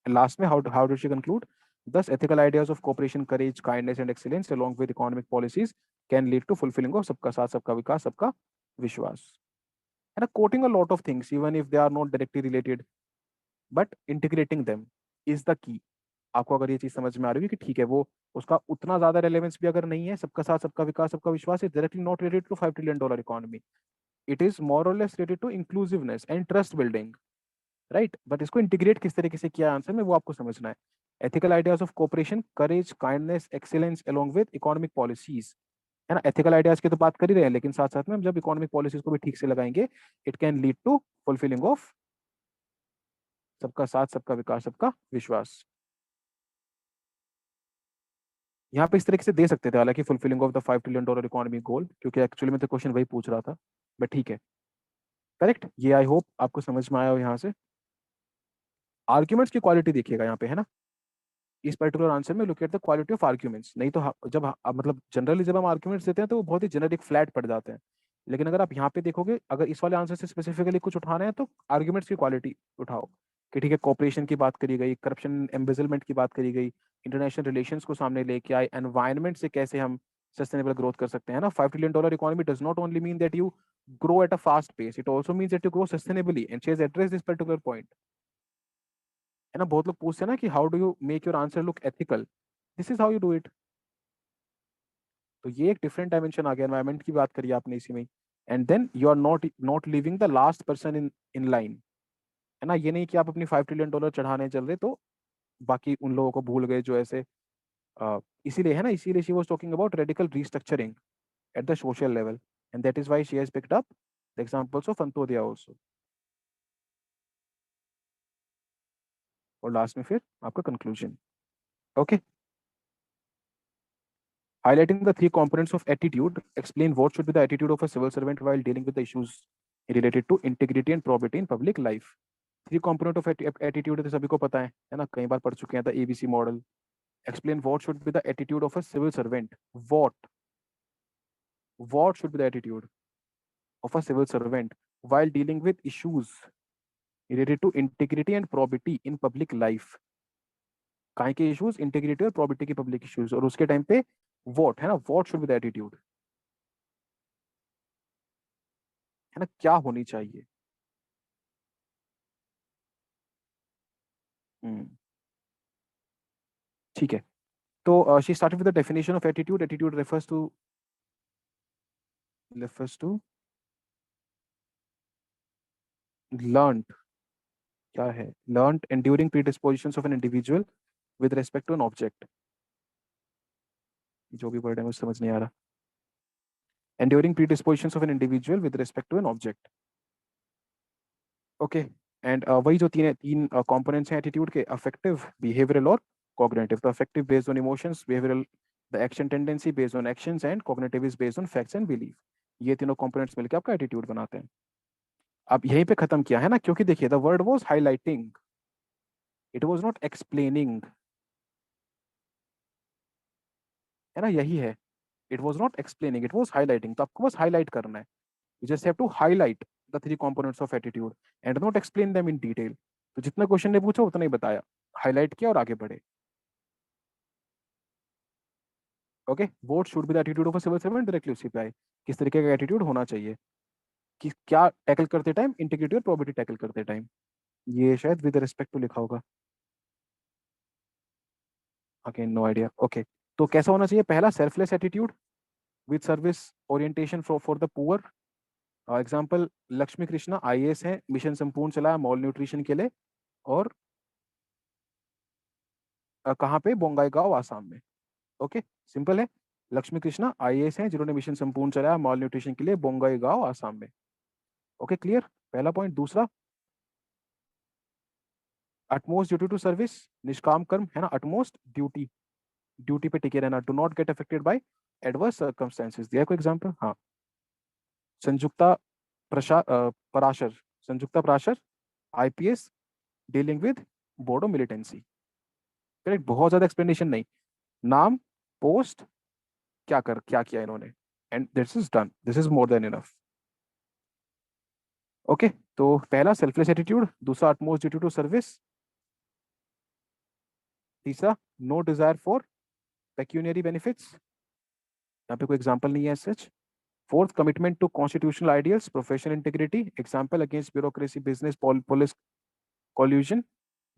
S1: लास्ट में, how do she conclude, thus ethical ideas of cooperation, courage, kindness and excellence along with economic policies can lead to fulfilling of सबका साथ सबका विकास सबका विश्वास। है ना। quoting a lot of things even if they are not directly related, but integrating them is the key। आपको अगर ये चीज समझ में आ रही है कि ठीक है, वो उसका उतना ज्यादा रेलेवेंस भी अगर नहीं है, सबका साथ सबका विकास सबका विश्वास is directly not related to $5 trillion economy, it is more और less related to inclusiveness and trust building. Right, but इसको इंटीग्रेट किस तरीके से किया आंसर में, वो आपको समझना है। Ethical ideas of cooperation, courage, kindness, excellence along with economic policies. है ना। एथिकल आइडियाज की तो बात कर ही रहे हैं, लेकिन साथ साथ में हम जब इकोनॉमिक पॉलिसीज को भी ठीक से लगाएंगे, it can lead to fulfilling of सबका साथ सबका विकास सबका विश्वास। यहाँ पे इस तरीके से दे सकते थे हालांकि, fulfilling of the $5 trillion economy goal, क्योंकि एक्चुअली में तो क्वेश्चन वही पूछ रहा था। बट ठीक है, करेक्ट। ये आई होप आपको समझ में आया हो। यहाँ से आर्ग्यूमेंट्स की क्वालिटी देखिएगा यहाँ पे, है ना। इस पर्टिकुलर आंसर में look at the quality of arguments. नहीं तो मतलब जनरली जब हम आर्ग्यूमेंट्स देते हैं तो वो बहुत ही जेनेरिक फ्लैट पड़ जाते हैं। लेकिन अगर आप यहाँ पे देखोगे, अगर इस वाले आंसर से स्पेसिफिकली कुछ उठाना है तो आर्ग्यूमेंट्स की क्वालिटी उठाओ। कि ठीक है, कॉपरेशन की बात करी गई, करप्शन एम्बेजलमेंट की बात करी गई, इंटरनेशनल रिलेशंस को सामने लेके आए, एनवायरनमेंट से कैसे हम सस्टेनेबल ग्रोथ कर सकते हैं ना। $5 trillion economy does not only mean that you grow at a fast pace, it also means that you grow sustainably, and she has addressed this particular point। है ना। बहुत लोग पूछते हैं ना कि how do you make your answer look ethical, this is how you do it. तो ये एक डिफरेंट डायमेंशन आ गया, एनवायरमेंट की बात करी आपने इसी में। And then you are not living the last person in line. है ना। ये नहीं कि आप अपनी $5 ट्रिलियन चढ़ाने चल रहे तो बाकी उन लोगों को भूल गए जो ऐसे, इसीलिए है ना, इसीलिए she was talking about radical restructuring at the social level, and that is why she has picked up the examples of Antyodaya also. और लास्ट में फिर आपका conclusion. Okay, highlighting the three components of attitude, explain what should be the attitude of a civil servant while dealing with the issues related to integrity and probity in public life. Three component of attitude तो सभी को पता है ना, कई बार पढ़ चुके हैं, the ABC model. Explain what should be the attitude of a civil servant. What should be the attitude of a civil servant while dealing with issues related to integrity and probity in public life। काय के issues, integrity और probity के public issues, और उसके time पे what है ना, what should be the attitude, है ना, क्या होनी चाहिए। हम्म, ठीक है। तो she started with the definition of attitude. Attitude refers to learned, क्या है, learned enduring predispositions of an individual with respect to an object. जो भी वर्ड है मुझे समझ नहीं आ रहा। Enduring predispositions of an individual with respect to an object. Okay, and वही जो तीन तीन कंपोनेंट्स हैं एटीट्यूड के, अफेक्टिव, बिहेवियरल और कॉग्निटिव। तो affective based on emotions, behavioural the action tendency based on actions, and cognitive is based on facts and belief. ये तीनों कंपोनेंट्स मिलकर आपका एटीट्यूड बनाते हैं। अब यहीं पे खत्म किया है ना, क्योंकि देखिए the word was highlighting, it was not explaining, है ना, यही है। It was not explaining, it was highlighting. तो आपको बस हाईलाइट करना है। You just have to highlight the three components of attitude and not explain them in detail. तो जितना क्वेश्चन ने पूछा उतना ही बताया, हाईलाइट किया और आगे बढ़े। Okay, what should be the attitude of a civil servant, directly उसी पे आए, किस तरीके का एटीट्यूड होना चाहिए, कि क्या टैकल करते टाइम, इंटीग्रिटी और प्रोबिलिटी टैकल करते टाइम। ये शायद विद रिस्पेक्ट टू लिखा होगा, अगेन नो आइडिया। ओके, तो कैसा होना चाहिए, पहला selfless attitude with service orientation for the poor. Example, Lakshmi Krishna IAS हैं, मिशन संपूर्ण चलाया मॉल न्यूट्रिशन के लिए, और कहाँ पे, बोंगाई गांव आसाम में। ओके, सिंपल है। लक्ष्मी कृष्णा आईएएस हैं जिन्होंने मिशन संपूर्ण चलाया मॉल न्यूट्रिशन के लिए बोंगाई गांव आसाम में। ओके, क्लियर, पहला पॉइंट। दूसरा, अटमोस्ट ड्यूटी टू सर्विस, निष्काम कर्म, है ना, अटमोस्ट ड्यूटी, ड्यूटी पे टिके रहना, do not get affected by adverse circumstances. दिया कोई एग्जांपल, हाँ, Sanjukta Parashar, Sanjukta Parashar IPS, dealing with Bodo militancy. Correct, बहुत ज्यादा एक्सप्लेनेशन नहीं, नाम, पोस्ट, क्या किया इन्होंने, and this is done, this is more than enough. Okay, तो पहला सेल्फलेस एटीट्यूड, दूसरा अटमोस्ट ड्यूटी टू सर्विस, तीसरा no desire for pecuniary benefits, यहाँ पे कोई एग्जांपल नहीं है such. Fourth, commitment to constitutional ideals, professional integrity, example against bureaucracy, business, police collusion,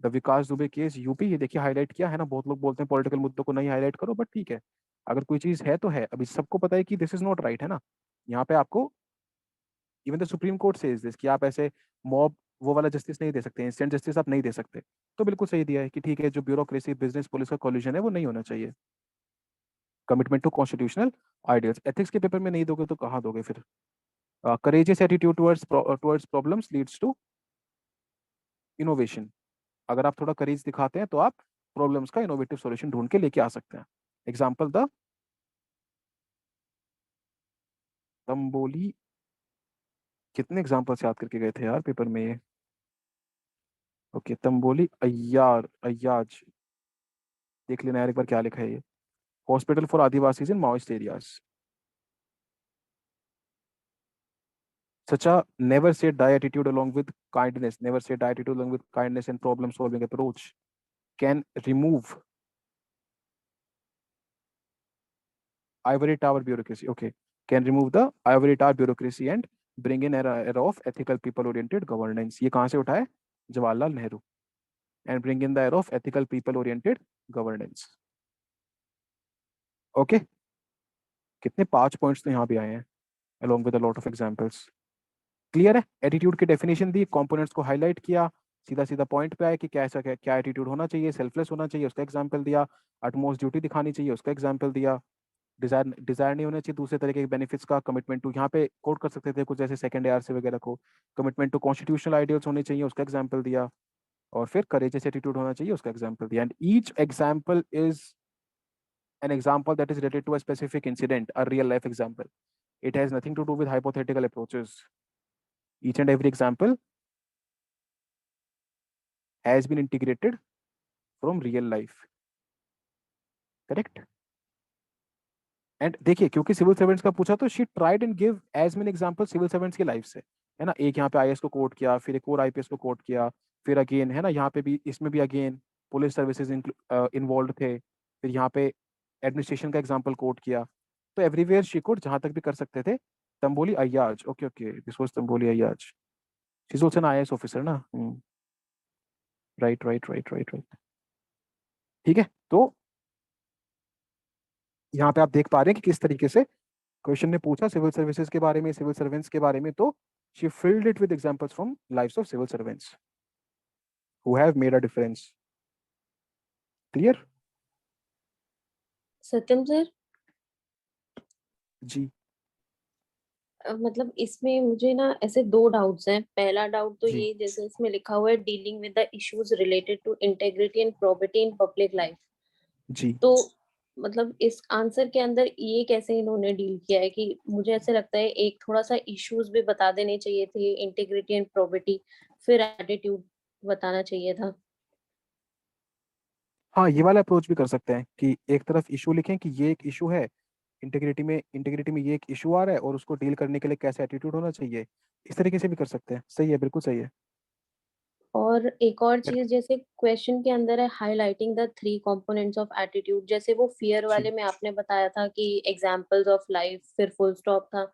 S1: the Vikas Dubey case UP. ये देखिए हाईलाइट किया है ना, बहुत लोग बोलते हैं पॉलिटिकल मुद्दों को नहीं हाईलाइट करो, बट ठीक है, अगर कोई चीज है तो है, अभी सबको पता है कि दिस इज नॉट राइट, है ना। यहाँ पे आपको even the supreme court says this, कि आप ऐसे मॉब वो वाला जस्टिस नहीं दे सकते, इंस्टेंट जस्टिस आप नहीं दे सकते। तो बिल्कुल सही दिया है कि ठीक है, जो ब्यूरोक्रेसी, बिजनेस, पुलिस का कॉल्यूजन है वो नहीं होना चाहिए। Commitment to constitutional ideals, ethics के पेपर में नहीं दोगे तो कहाँ दोगे फिर। Courageous attitude towards problems leads to innovation, अगर आप थोड़ा करेज दिखाते हैं तो आप प्रॉब्लम्स का इनोवेटिव सॉल्यूशन ढूंढ के लेके आ सकते हैं। एग्जाम्पल, द तंबोली, कितने एग्जाम्पल्स याद करके गए थे यार पेपर में ये। ओके, तंबोली अय्याज, देख लेना यार एक बार क्या लिखा है ये। Hospital for Adivasis in Maoist areas. सचा, never say die attitude along with kindness, never say die attitude along with kindness and problem solving approach can remove ivory tower bureaucracy. Okay, can remove the ivory tower bureaucracy and bring in era of ethical people oriented governance। ये कहाँ से उठाए, Jawaharlal Nehru. and bring in the era of ethical people oriented governance। Okay, कितने 5 points तो यहाँ भी आए हैं along with a lot of examples। Clear है, एटीट्यूड की डेफिनेशन दी, कंपोनेंट्स को हाईलाइट किया, सीधा सीधा पॉइंट पे आया कि कैसा क्या एटीट्यूड होना चाहिए, सेल्फलेस होना चाहिए उसका एग्जांपल दिया, अटमोस्ट ड्यूटी दिखानी चाहिए उसका एग्जांपल दिया, डिजायर डिजायर नहीं होना चाहिए दूसरे तरीके के बेनिफिट्स का, कमिटमेंट टू, यहाँ पे कोट कर सकते थे कुछ जैसे सेकंड ARC वगैरह को, कमिटमेंट टू कॉन्स्टिट्यूशनल आइडियल्स होने चाहिए उसका एग्जांपल दिया, और फिर करेजियस एटीट्यूड होना चाहिए, उसका एग्जाम्पल दिया, and each example is an example that is related to a specific incident, a real life example. It has nothing to do with hypothetical approaches. Each and every example has been integrated from real life. Correct? And देखिए, क्योंकि civil servants का पूछा तो she tried and give as many example civil servants की life से, है ना। एक यहाँ पे आईएएस को कोट किया, फिर एक और आईपीएस को कोट किया, फिर अगेन, है ना, यहाँ पे भी, इसमें भी अगेन पुलिस सर्विसेज इन्वॉल्व थे, फिर यहाँ पे एडमिनिस्ट्रेशन का एग्जाम्पल कोट किया। तो एवरीवेयर शी कुड, जहां तक भी कर सकते थे। Tamboli Ayyaz, okay okay, this was Tamboli Ayyaz, she is also an IAS officer ना। Right right right right right. ठीक है, तो यहाँ पे आप देख पा रहे हैं कि किस तरीके से क्वेश्चन ने पूछा सिविल सर्विसेज के बारे में, सिविल सर्वेंट्स के बारे में, तो she filled it with examples from lives of civil servants who have made a difference. Clear?
S2: Satyam sir,
S1: जी
S2: मतलब इसमें मुझे ना ऐसे दो डाउट्स हैं। पहला डाउट तो
S1: जी
S2: ये, जैसे इसमें लिखा हुआ है dealing with the issues related to integrity and probity in public life,
S1: जी।
S2: तो मतलब इस आंसर के अंदर ये कैसे इन्होंने डील किया है? कि मुझे ऐसे लगता है एक थोड़ा सा इश्यूज भी बता देने चाहिए थे, इंटीग्रिटी एंड प्रोबिटी, फिर एटीट्यूड बताना चाहिए था।
S1: हाँ, ये वाला अप्रोच भी कर सकते हैं कि एक तरफ इशू लिखें कि ये एक इशू है, इंटीग्रिटी में ये एक इशू आ रहा है और उसको डील करने के लिए कैसा एटीट्यूड होना चाहिए। इस तरीके से भी कर सकते हैं, सही है, बिल्कुल सही है।
S2: और एक और
S1: फिर-
S2: चीज, जैसे क्वेश्चन के अंदर है highlighting the three components of attitude, जैसे वो फियर
S1: जी।
S2: वाले में आपने बताया था कि एग्जांपल्स ऑफ लाइफ, फिर फुल स्टॉप था।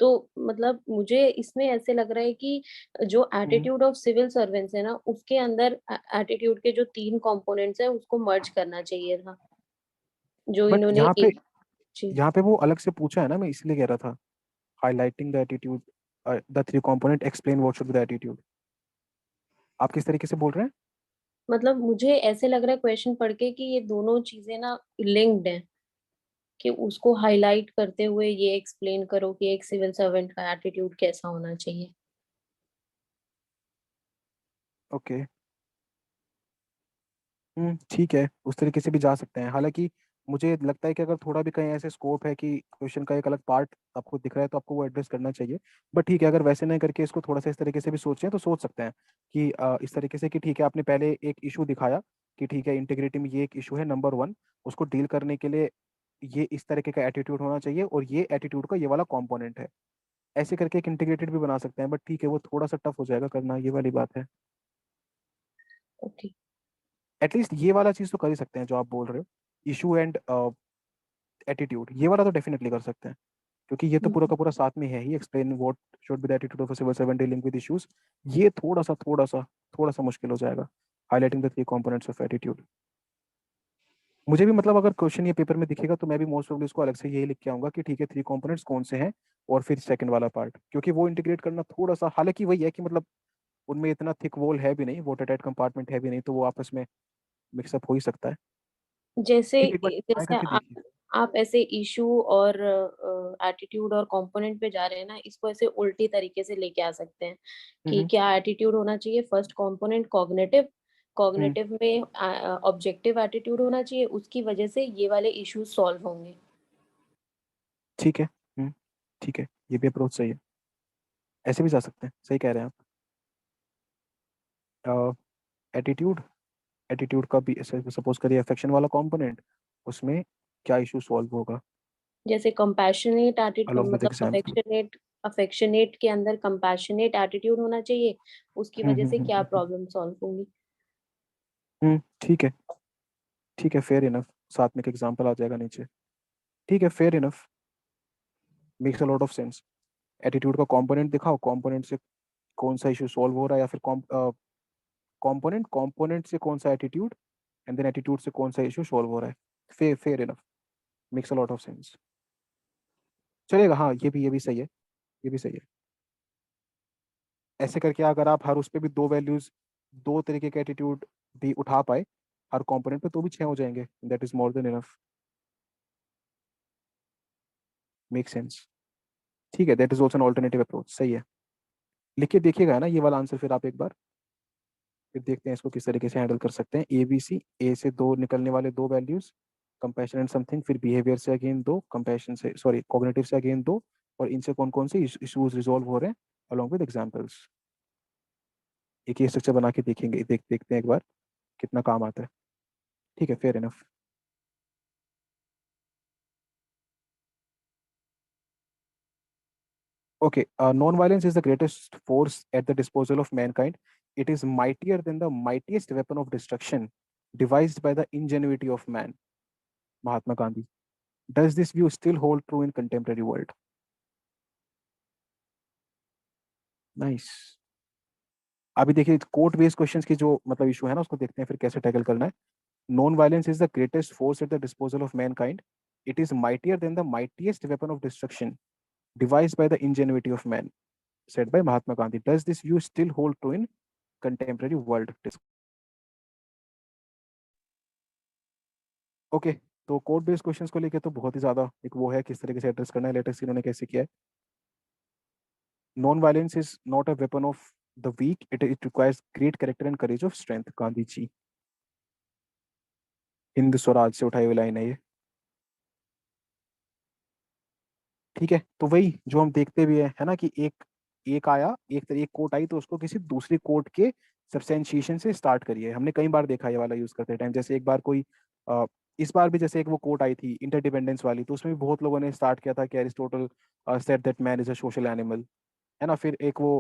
S2: तो मतलब मुझे इसमें ऐसे लग रहा है कि जो एटीट्यूड ऑफ सिविल सर्वेंट्स है ना, उसके अंदर एटीट्यूड के जो तीन कंपोनेंट्स है उसको मर्ज करना चाहिए था, जो
S1: बट
S2: इन्होंने
S1: यहाँ पे
S2: एक। जी।
S1: यहाँ पे वो अलग से पूछा है ना, मैं इसलिए कह रहा था, highlighting the attitude, the three component, explain what should be the attitude. आप किस तरीके से बोल रहे हैं?
S2: मतलब मुझे ऐसे लग रहा है क्वेश्चन पढ़ के कि ये दोनों चीजें ना लिंक्ड हैं, कि उसको हाईलाइट करते हुए ये एक्सप्लेन करो कि एक सिविल सर्वेंट का एटीट्यूड कैसा होना चाहिए।
S1: ओके। ठीक है, उस तरीके से भी जा सकते हैं। हालांकि मुझे लगता है कि अगर थोड़ा भी कहीं ऐसे स्कोप है कि क्वेश्चन का एक अलग पार्ट आपको दिख रहा है, तो आपको वो एड्रेस करना चाहिए। बट ठीक है, अगर वैसे नहीं करके इसको थोड़ा सा इस तरीके से भी सोचें तो सोच सकते हैं कि इस तरीके से कि ठीक है, आपने पहले एक इशू दिखाया कि ठीक है, इंटीग्रिटी में ये एक इशू है नंबर वन, उसको डील करने के लिए ये इस तरीके का एटीट्यूड होना चाहिए और ये एटीट्यूड का ये वाला कॉम्पोनेंट है। ऐसे करके एक इंटीग्रेटेड भी बना सकते हैं, बट ठीक है, वो थोड़ा सा टफ हो जाएगा करना, ये वाली बात है।
S2: ओके।
S1: एटलीस्ट ये वाला चीज तो कर ही सकते हैं जो आप बोल रहे हो, इशू एंड एटीट्यूड, ये वाला तो डेफिनेटली कर सकते हैं, क्योंकि ये तो पूरा का पूरा साथ में है ही, explain what should be the attitude of a civil servant dealing with issues. ये थोड़ा सा मुश्किल हो जाएगा, highlighting the three components of attitude. मुझे भी मतलब अगर क्वेश्चन ये पेपर में दिखेगा तो मैं भी मोस्ट प्रोबब्ली उसको अलग से यही लिख के आऊंगा कि ठीक है, थ्री कंपोनेंट्स कौन से हैं, और फिर सेकंड वाला पार्ट, क्योंकि वो इंटीग्रेट करना थोड़ा सा, हालांकि वही है कि मतलब उनमें इतना थिक वॉल है भी नहीं, वाटर टाइट कंपार्टमेंट है भी नहीं, तो वो आपस में मिक्सअप हो ही सकता है।
S2: जैसे
S1: ठीक है, एक बार ट्राई
S2: जैसे
S1: करके देखिए।
S2: आप ऐसे इशू और एटीट्यूड और कंपोनेंट पे जा रहे हैं ना, इसको ऐसे उल्टी तरीके से लेके आ सकते हैं कि
S1: हम्म
S2: क्या एटीट्यूड होना चाहिए, फर्स्ट कंपोनेंट कॉग्निटिव,
S1: हम्म
S2: कॉग्निटिव में ऑब्जेक्टिव एटीट्यूड होना चाहिए, उसकी वजह से ये वाले इश्यूज सॉल्व होंगे।
S1: ठीक है। हम्म ठीक है, ये भी अप्रोच सही है, ऐसे भी जा सकते हैं, सही कह रहे हैं आप। एटीट्यूड, एटीट्यूड का भी सपोज करिए अफेक्शन वाला कंपोनेंट, उसमें क्या इशू सॉल्व होगा,
S2: जैसे कंपैशनेट
S1: अलोंग विद
S2: मतलब
S1: एग्जाम्पल।
S2: अफेक्शनेट के अंदर कंपैशनेट एटीट्यूड होना चाहिए, उसकी वजह से क्या प्रॉब्लम सॉल्व होंगी।
S1: ठीक है, ठीक है, फेयर इनफ, साथ में एक एग्जाम्पल आ जाएगा नीचे। ठीक है, fair enough, makes a lot of sense. Attitude का कंपोनेंट दिखाओ, कंपोनेंट से कौन सा इशू सॉल्व हो रहा है, या फिर कंपोनेंट कंपोनेंट से कौन सा एटीट्यूड, एंड देन एटीट्यूड से कौन सा इशू सॉल्व हो रहा है। Fair, fair enough, makes a lot of sense, चलेगा। हाँ, ये भी सही है, ये भी सही है। ऐसे करके अगर आप हर उस पे भी दो वैल्यूज, दो तरीके के एटीट्यूड भी उठा पाए हर कंपोनेंट पे, तो भी छह हो जाएंगे, that is more than enough, make sense. ठीक है, that is also an alternative approach, सही है। लिख के देखिएगा ना ये वाला आंसर फिर आप एक बार। फिर देखते हैं इसको किस तरीके से हैंडल कर सकते हैं। ए बी सी, ए से दो निकलने वाले दो वैल्यूज, कंपैशन एंड समथिंग, फिर बिहेवियर से अगेन दो, कंपैशन से सॉरी कॉग्निटिव से अगेन दो, और इनसे कौन कौन से इश्यूज रिजॉल्व हो रहे हैं अलॉन्ग विद एग्जांपल्स। एक ये स्ट्रक्चर बना के देखेंगे, देखते हैं एक बार कितना काम आता है। ठीक है, fair enough. Okay, non-violence is the greatest force at the disposal of mankind. It is mightier than the mightiest weapon of destruction devised by the ingenuity of man. Mahatma Gandhi. Does this view still hold true in contemporary world? Nice. अभी देखिए court based questions की जो मतलब issue है ना, उसको देखते हैं फिर कैसे टैकल करना है। Non violence is the greatest force at the disposal of mankind. It is mightier than the mightiest weapon of destruction devised by the ingenuity of man, said by Mahatma Gandhi. Does this view still hold true in contemporary world? Okay, तो code based questions को लेके तो बहुत ही ज्यादा एक वो है किस तरीके से एड्रेस करना है, लेटेस्ट इन्होंने कैसे किया है। Non violence is not a weapon of the weak, it requires great character and courage of strength, Gandhi ji. Hind Swaraj से उठाई हुई लाइन है ये। ठीक है, तो वही जो हम देखते भी है ना कि एक एक आया एक कोर्ट आई तो उसको किसी दूसरी कोर्ट के सब्सटेंशिएशन से स्टार्ट करिए। हमने कई बार देखा ये वाला यूज करते टाइम, जैसे एक बार कोई अ, इस बार भी जैसे एक वो कोर्ट आई थी इंटरडिपेंडेंस वाली, तो उसमें भी बहुत लोगों ने स्टार्ट किया था कि Aristotle said that man is a social animal, है ना। फिर एक वो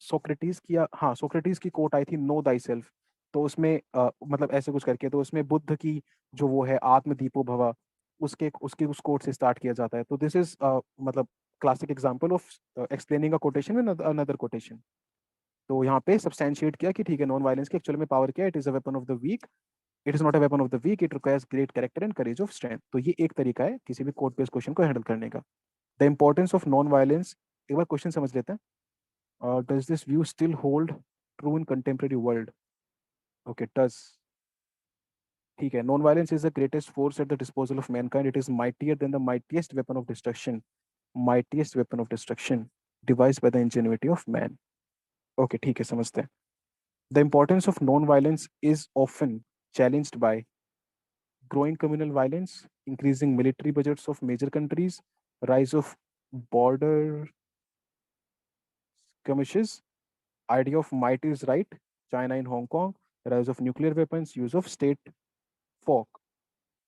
S1: सोक्रेटिस की हाँ सोक्रेटिस की कोट आई थी नो दाई सेल्फ, तो उसमें मतलब ऐसे कुछ करके, तो उसमें बुद्ध की जो वो है आत्म दीपो भवा, उसके उसकी उस कोट से स्टार्ट किया जाता है। तो दिस इज मतलब classic example of explaining a quotation with another quotation. तो यहाँ पे सब्सटैंशिएट किया कि ठीक है नॉन वायलेंस की एक्चुअल में पावर क्या है, it is a weapon of the weak, it is not a weapon of the weak, it requires great character and courage of strength. तो ये एक तरीका है किसी भी कोर्ट बेस्ड क्वेश्चन को हैंडल करने का। The importance of non violence, एक बार क्वेश्चन समझ लेते हैं। Does this view still hold true in contemporary world? Okay, does. ठीक है, non violence is the greatest force at the disposal of mankind. It is mightier than the mightiest weapon of destruction, mightiest weapon of destruction device by the ingenuity of man. Okay, ठीक है, समझते हैं. The importance of non violence is often challenged by growing communal violence, increasing military budgets of major countries, rise of border skirmishes, idea of might is right, China in Hong Kong, rise of nuclear weapons, use of state fork.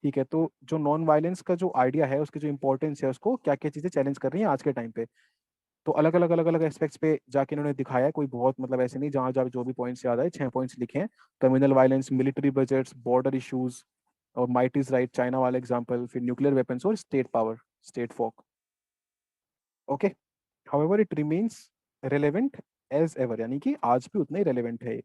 S1: ठीक है, तो जो non violence का जो idea है उसकी जो importance है उसको क्या क्या चीजें चैलेंज कर रही हैं आज के टाइम पे, तो अलग अलग एस्पेक्ट्स पे जाके इन्होंने दिखाया है। कोई बहुत मतलब ऐसे नहीं, जहां जहाँ जो भी पॉइंट्स याद आए 6 पॉइंट्स लिखे हैं। Communal violence, military budgets, border issues, और माइट इज राइट, चाइना वाला एग्जाम्पल, फिर न्यूक्लियर वेपन्स और state power, state folk. Okay, however it remains relevant as ever, यानी कि आज भी उतना ही रेलेवेंट है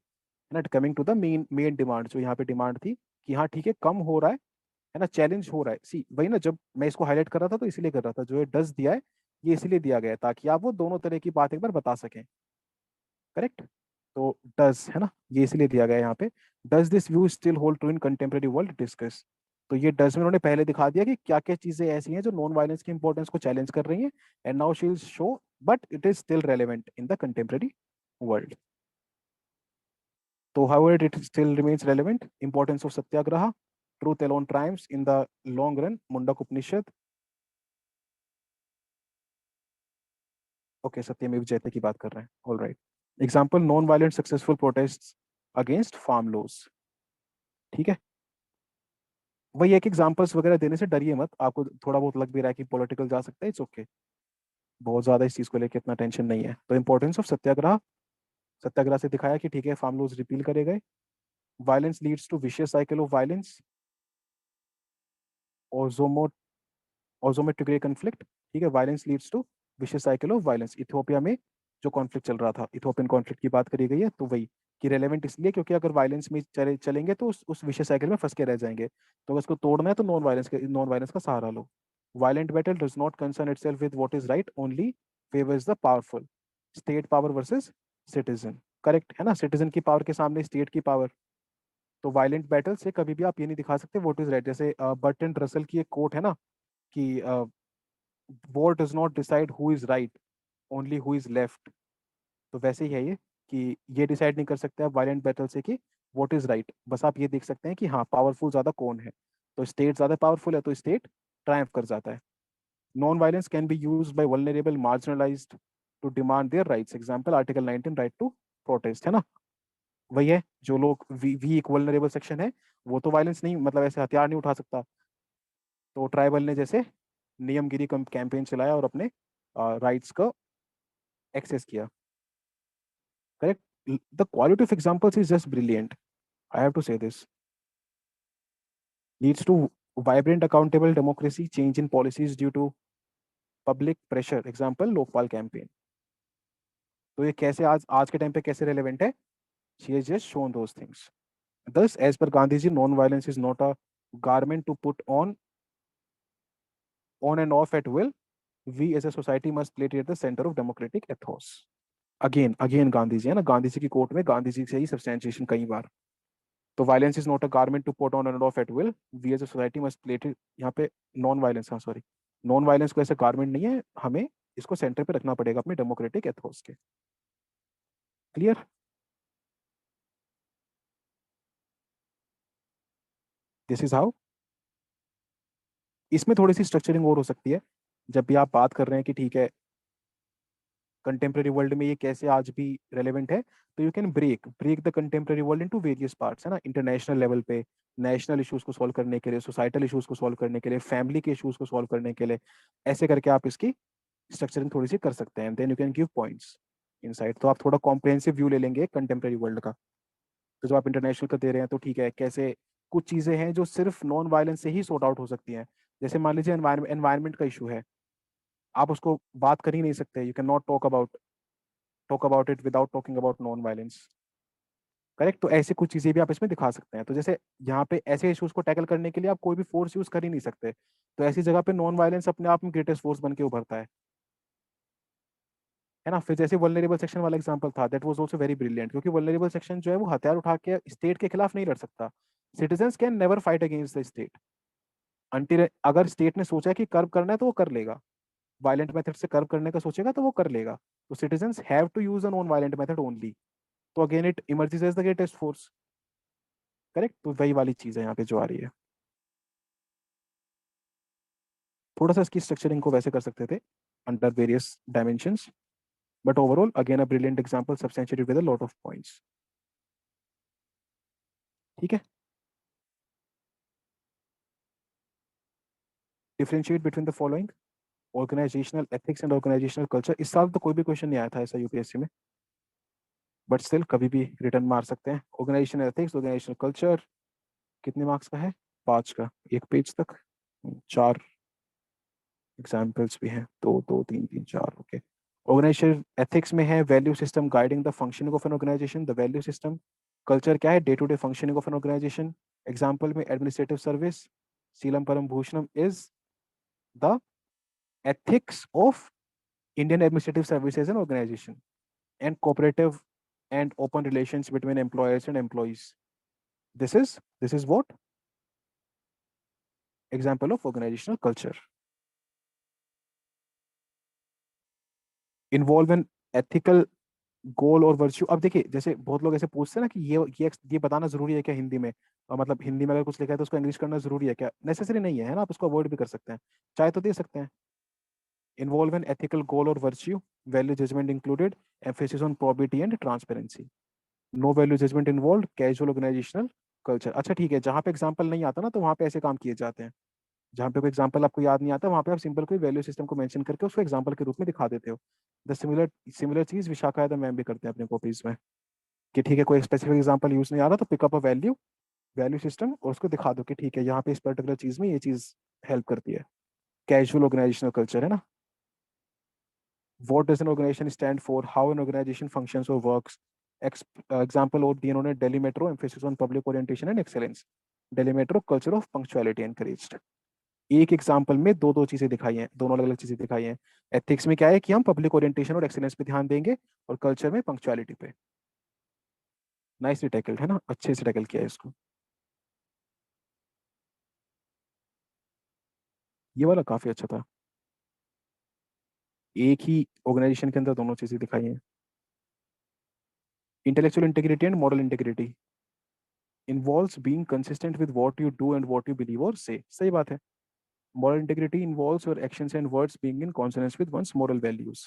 S1: ना। Coming to the main main demand, जो यहाँ पे डिमांड थी कि हाँ ठीक है कम हो रहा है ना, चैलेंज हो रहा है। सी वही ना, जब मैं इसको हाईलाइट कर रहा था तो इसलिए कर रहा था, जो ये डज दिया है ये इसलिए दिया गया है ताकि आप वो दोनों तरह की बात एक बार बता सकें। करेक्ट, तो डज है ना, ये इसलिए दिया गया है यहाँ पे। Does this view still hold true in contemporary world, discuss. तो ये डज में उन्होंने पहले दिखा दिया कि क्या क्या चीजें ऐसी हैं जो नॉन वायलेंस की इंपॉर्टेंस को चैलेंज कर रही हैं, and now she will show but it is still relevant in the contemporary world. तो however it still remains relevant, importance of satyagraha, truth alone triumphs in the long run, Mundak Upanishad. Okay, सत्यमेव जयते की बात कर रहे हैं, all right. Example non violent successful protest against farm laws. ठीक है, वही एक एग्जाम्पल्स वगैरह देने से डरिए मत, आपको थोड़ा बहुत लग भी रहा है कि पॉलिटिकल जा सकता है, इट्स ओके, बहुत ज्यादा इस चीज को लेकर इतना टेंशन नहीं है. तो इंपॉर्टेंस ऑफ सत्याग्रह, सत्याग्रह से दिखाया कि ठीक है फार्म लॉज रिपील करे गए. Violence leads to vicious cycle of violence, ओजोमो ओजोमेट्रिक कन्फ्लिक्ट. ठीक है, violence leads to vicious cycle of violence. Ethiopia में जो कॉन्फ्लिक्ट चल रहा था, इथियोपियन कॉन्फ्लिक्ट की बात करी गई है, तो वही कि रेलेवेंट इसलिए क्योंकि अगर वायलेंस में चलेंगे तो उस विशेष साइकिल में फंस के रह जाएंगे, तो अगर इसको तोड़ना है तो नॉन वायलेंस का सहारा लो. Violent battle does not concern itself with what is right, only favours the powerful. State power versus citizen, correct है ना, सिटीजन की पावर के सामने स्टेट की पावर. तो वायलेंट बैटल से कभी भी आप ये नहीं दिखा सकते व्हाट इज राइट. जैसे बर्टन रसल की एक कोट है ना कि war does not decide who is right, only who is left. तो वैसे ही है ये कि ये डिसाइड नहीं कर सकते आप वायलेंट बैटल से कि व्हाट इज राइट, बस आप ये देख सकते हैं कि हाँ पावरफुल ज्यादा कौन है, तो स्टेट ज्यादा पावरफुल है तो स्टेट ट्रायम्फ कर जाता है। Non violence can be use by vulnerable marginalised to demand their rights, example article 19 right to protest, है ना। वही है, जो लोग वीक वल्नरेबल सेक्शन है वो तो वायलेंस नहीं, मतलब ऐसे हथियार नहीं उठा सकता, तो ट्राइबल ने जैसे नियमगिरी कैंपेन चलाया और अपने राइट्स को एक्सेस किया। Correct. The quality of examples is just brilliant, I have to say this. Leads to vibrant accountable democracy, change in policies due to public pressure, example Lokpal campaign. तो ये कैसे आज आज के टाइम पे कैसे रेलेवेंट है, she has just shown those things. Thus, as per Gandhiji, non-violence is not a garment to put on and off at will. We as a society must place it at the center of democratic ethos. Again again Gandhi ji है ना, गांधी जी की court में गांधी जी से ही सब्सटेंशिएशन कई बार। तो violence is not a garment to put on and off at will, we as a society must plate it, यहाँ पे नॉन वायलेंस, हाँ सॉरी, नॉन वायलेंस को ऐसे गारमेंट नहीं है, हमें इसको सेंटर पे रखना पड़ेगा अपने डेमोक्रेटिक एथोस के। क्लियर। This is how. इसमें थोड़ी सी स्ट्रक्चरिंग और हो सकती है, जब भी आप बात कर रहे हैं कि ठीक है कंटेम्प्रेरी वर्ल्ड में ये कैसे आज भी रेलेवेंट है, तो you can break break the contemporary world into various parts, है ना, इंटरनेशनल लेवल पे नेशनल इश्यूज को सॉल्व करने के लिए, सोसाइटल इश्यूज को सॉल्व करने के लिए, फैमिली के इश्यूज को सॉल्व करने के लिए, ऐसे करके आप इसकी स्ट्रक्चरिंग थोड़ी सी कर सकते हैं, then you can give points inside, तो आप थोड़ा कॉम्प्रिहेंसिव व्यू ले लेंगे कंटेम्प्रेरी वर्ल्ड का। तो जब आप इंटरनेशनल का दे रहे हैं तो ठीक है, कैसे कुछ चीजें हैं जो सिर्फ नॉन वायलेंस से ही सॉर्ट आउट हो सकती हैं, जैसे मान लीजिए एनवायरमेंट का इशू है, आप उसको बात कर ही नहीं सकते, you can not talk about it without talking about non violence. Correct. तो ऐसे कुछ चीजें भी आप इसमें दिखा सकते हैं, तो जैसे यहाँ पे ऐसे इश्यूज को टैकल करने के लिए आप कोई भी फोर्स यूज कर ही नहीं सकते, तो ऐसी जगह पे नॉन वायलेंस अपने आप में ग्रेटेस्ट फोर्स बन के उभरता है ना। फिर जैसे वल्नरेबल सेक्शन वाला एग्जांपल था, that was also very brilliant, क्योंकि वल्नरेबल सेक्शन जो है वो हथियार उठा के स्टेट के खिलाफ नहीं लड़ सकता। Citizens can never fight against the state until, अगर स्टेट ने सोचा कि कर्व करना है तो वो कर लेगा, वायलेंट मेथड से कर्व करने का सोचेगा तो वो कर लेगा, तो citizens have to use a non violent method only, तो again it emerges as the greatest force. Correct. तो वही वाली चीज है यहाँ पे जो आ रही है। थोड़ा सा इसकी स्ट्रक्चरिंग को वैसे कर सकते थे under various dimensions, but overall again a brilliant example substantiated with a lot of points. ठीक है। Differentiate between the following, organisational ethics and organisational culture. इस साल तो कोई भी क्वेश्चन नहीं आया था ऐसा यूपीएससी में, बट स्टिल कभी भी रिटर्न मार सकते हैं। ऑर्गेनाइजेशनल एथिक्स, ऑर्गेनाइजेशनल कल्चर, कितने मार्क्स का है, 5 का, एक पेज तक, 4 एग्जाम्पल्स भी हैं, दो दो तीन तीन चार, ओके। ऑर्गेनाइजेशन एथिक्स में है value system guiding the functioning of an organisation, the value system. Culture क्या है, day to day functioning of an organisation, example में एडमिनिस्ट्रेटिव सर्विस, सीलम परम भूषणम is the ethics of Indian administrative services and organization, and cooperative and open relations between employers and employees. This is what example of organizational culture. Involve an ethical गोल और virtue. अब देखिए जैसे बहुत लोग ऐसे पूछते हैं ना कि ये बताना जरूरी है क्या हिंदी में, और मतलब हिंदी में अगर कुछ लिखा है तो उसको इंग्लिश करना जरूरी है क्या, नेसेसरी नहीं है, है ना, आप उसको अवॉइड भी कर सकते हैं, चाहे तो दे सकते हैं। इन्वॉल्व एन एथिकल गोल और virtue, value judgement included, emphasis on probity and transparency, no value judgement involve, casual organisational culture. अच्छा ठीक है, जहाँ पे एग्जाम्पल नहीं आता ना तो वहाँ पे ऐसे काम किए जाते हैं, जहाँ पे कोई एग्जाम्पल आपको याद नहीं आता वहाँ पे आप सिंपल कोई वैल्यू सिस्टम को मेंशन करके उसको एग्जाम्पल के रूप में दिखा देते हो। द सिमिलर सिमिलर चीज विशाखा मैम भी करते हैं अपने कॉपीज में, कि ठीक है कोई स्पेसिफिक एग्जाम्पल यूज नहीं आ रहा तो pick up a value value system और उसको दिखा दो कि ठीक है यहाँ पे इस पर्टिकुलर चीज में ये चीज हेल्प करती है। कैजुअल ऑर्गेनाइजेशनल कल्चर है ना, what does an organization stand for, how an organization functions or works. Example और दिए इन्होंने, Delhi metro emphasis on public orientation and excellence, Delhi metro culture of punctuality encouraged। एक एग्जाम्पल में दो दो चीजें दिखाई हैं, दोनों अलग अलग चीजें दिखाई हैं। एथिक्स में क्या है कि हम पब्लिक ओरिएंटेशन और एक्सीलेंस पे ध्यान देंगे, और कल्चर में पंक्चुअलिटी पे। नाइसली टैकल्ड है ना, अच्छे से टैकल किया है इसको। ये वाला काफी अच्छा था, एक ही ऑर्गेनाइजेशन के अंदर दोनों चीजें दिखाई हैं। Intellectual integrity and moral integrity involves being consistent with what you do and what you believe or say. सही बात है. Moral integrity involves your actions and words being in consonance with one's moral values.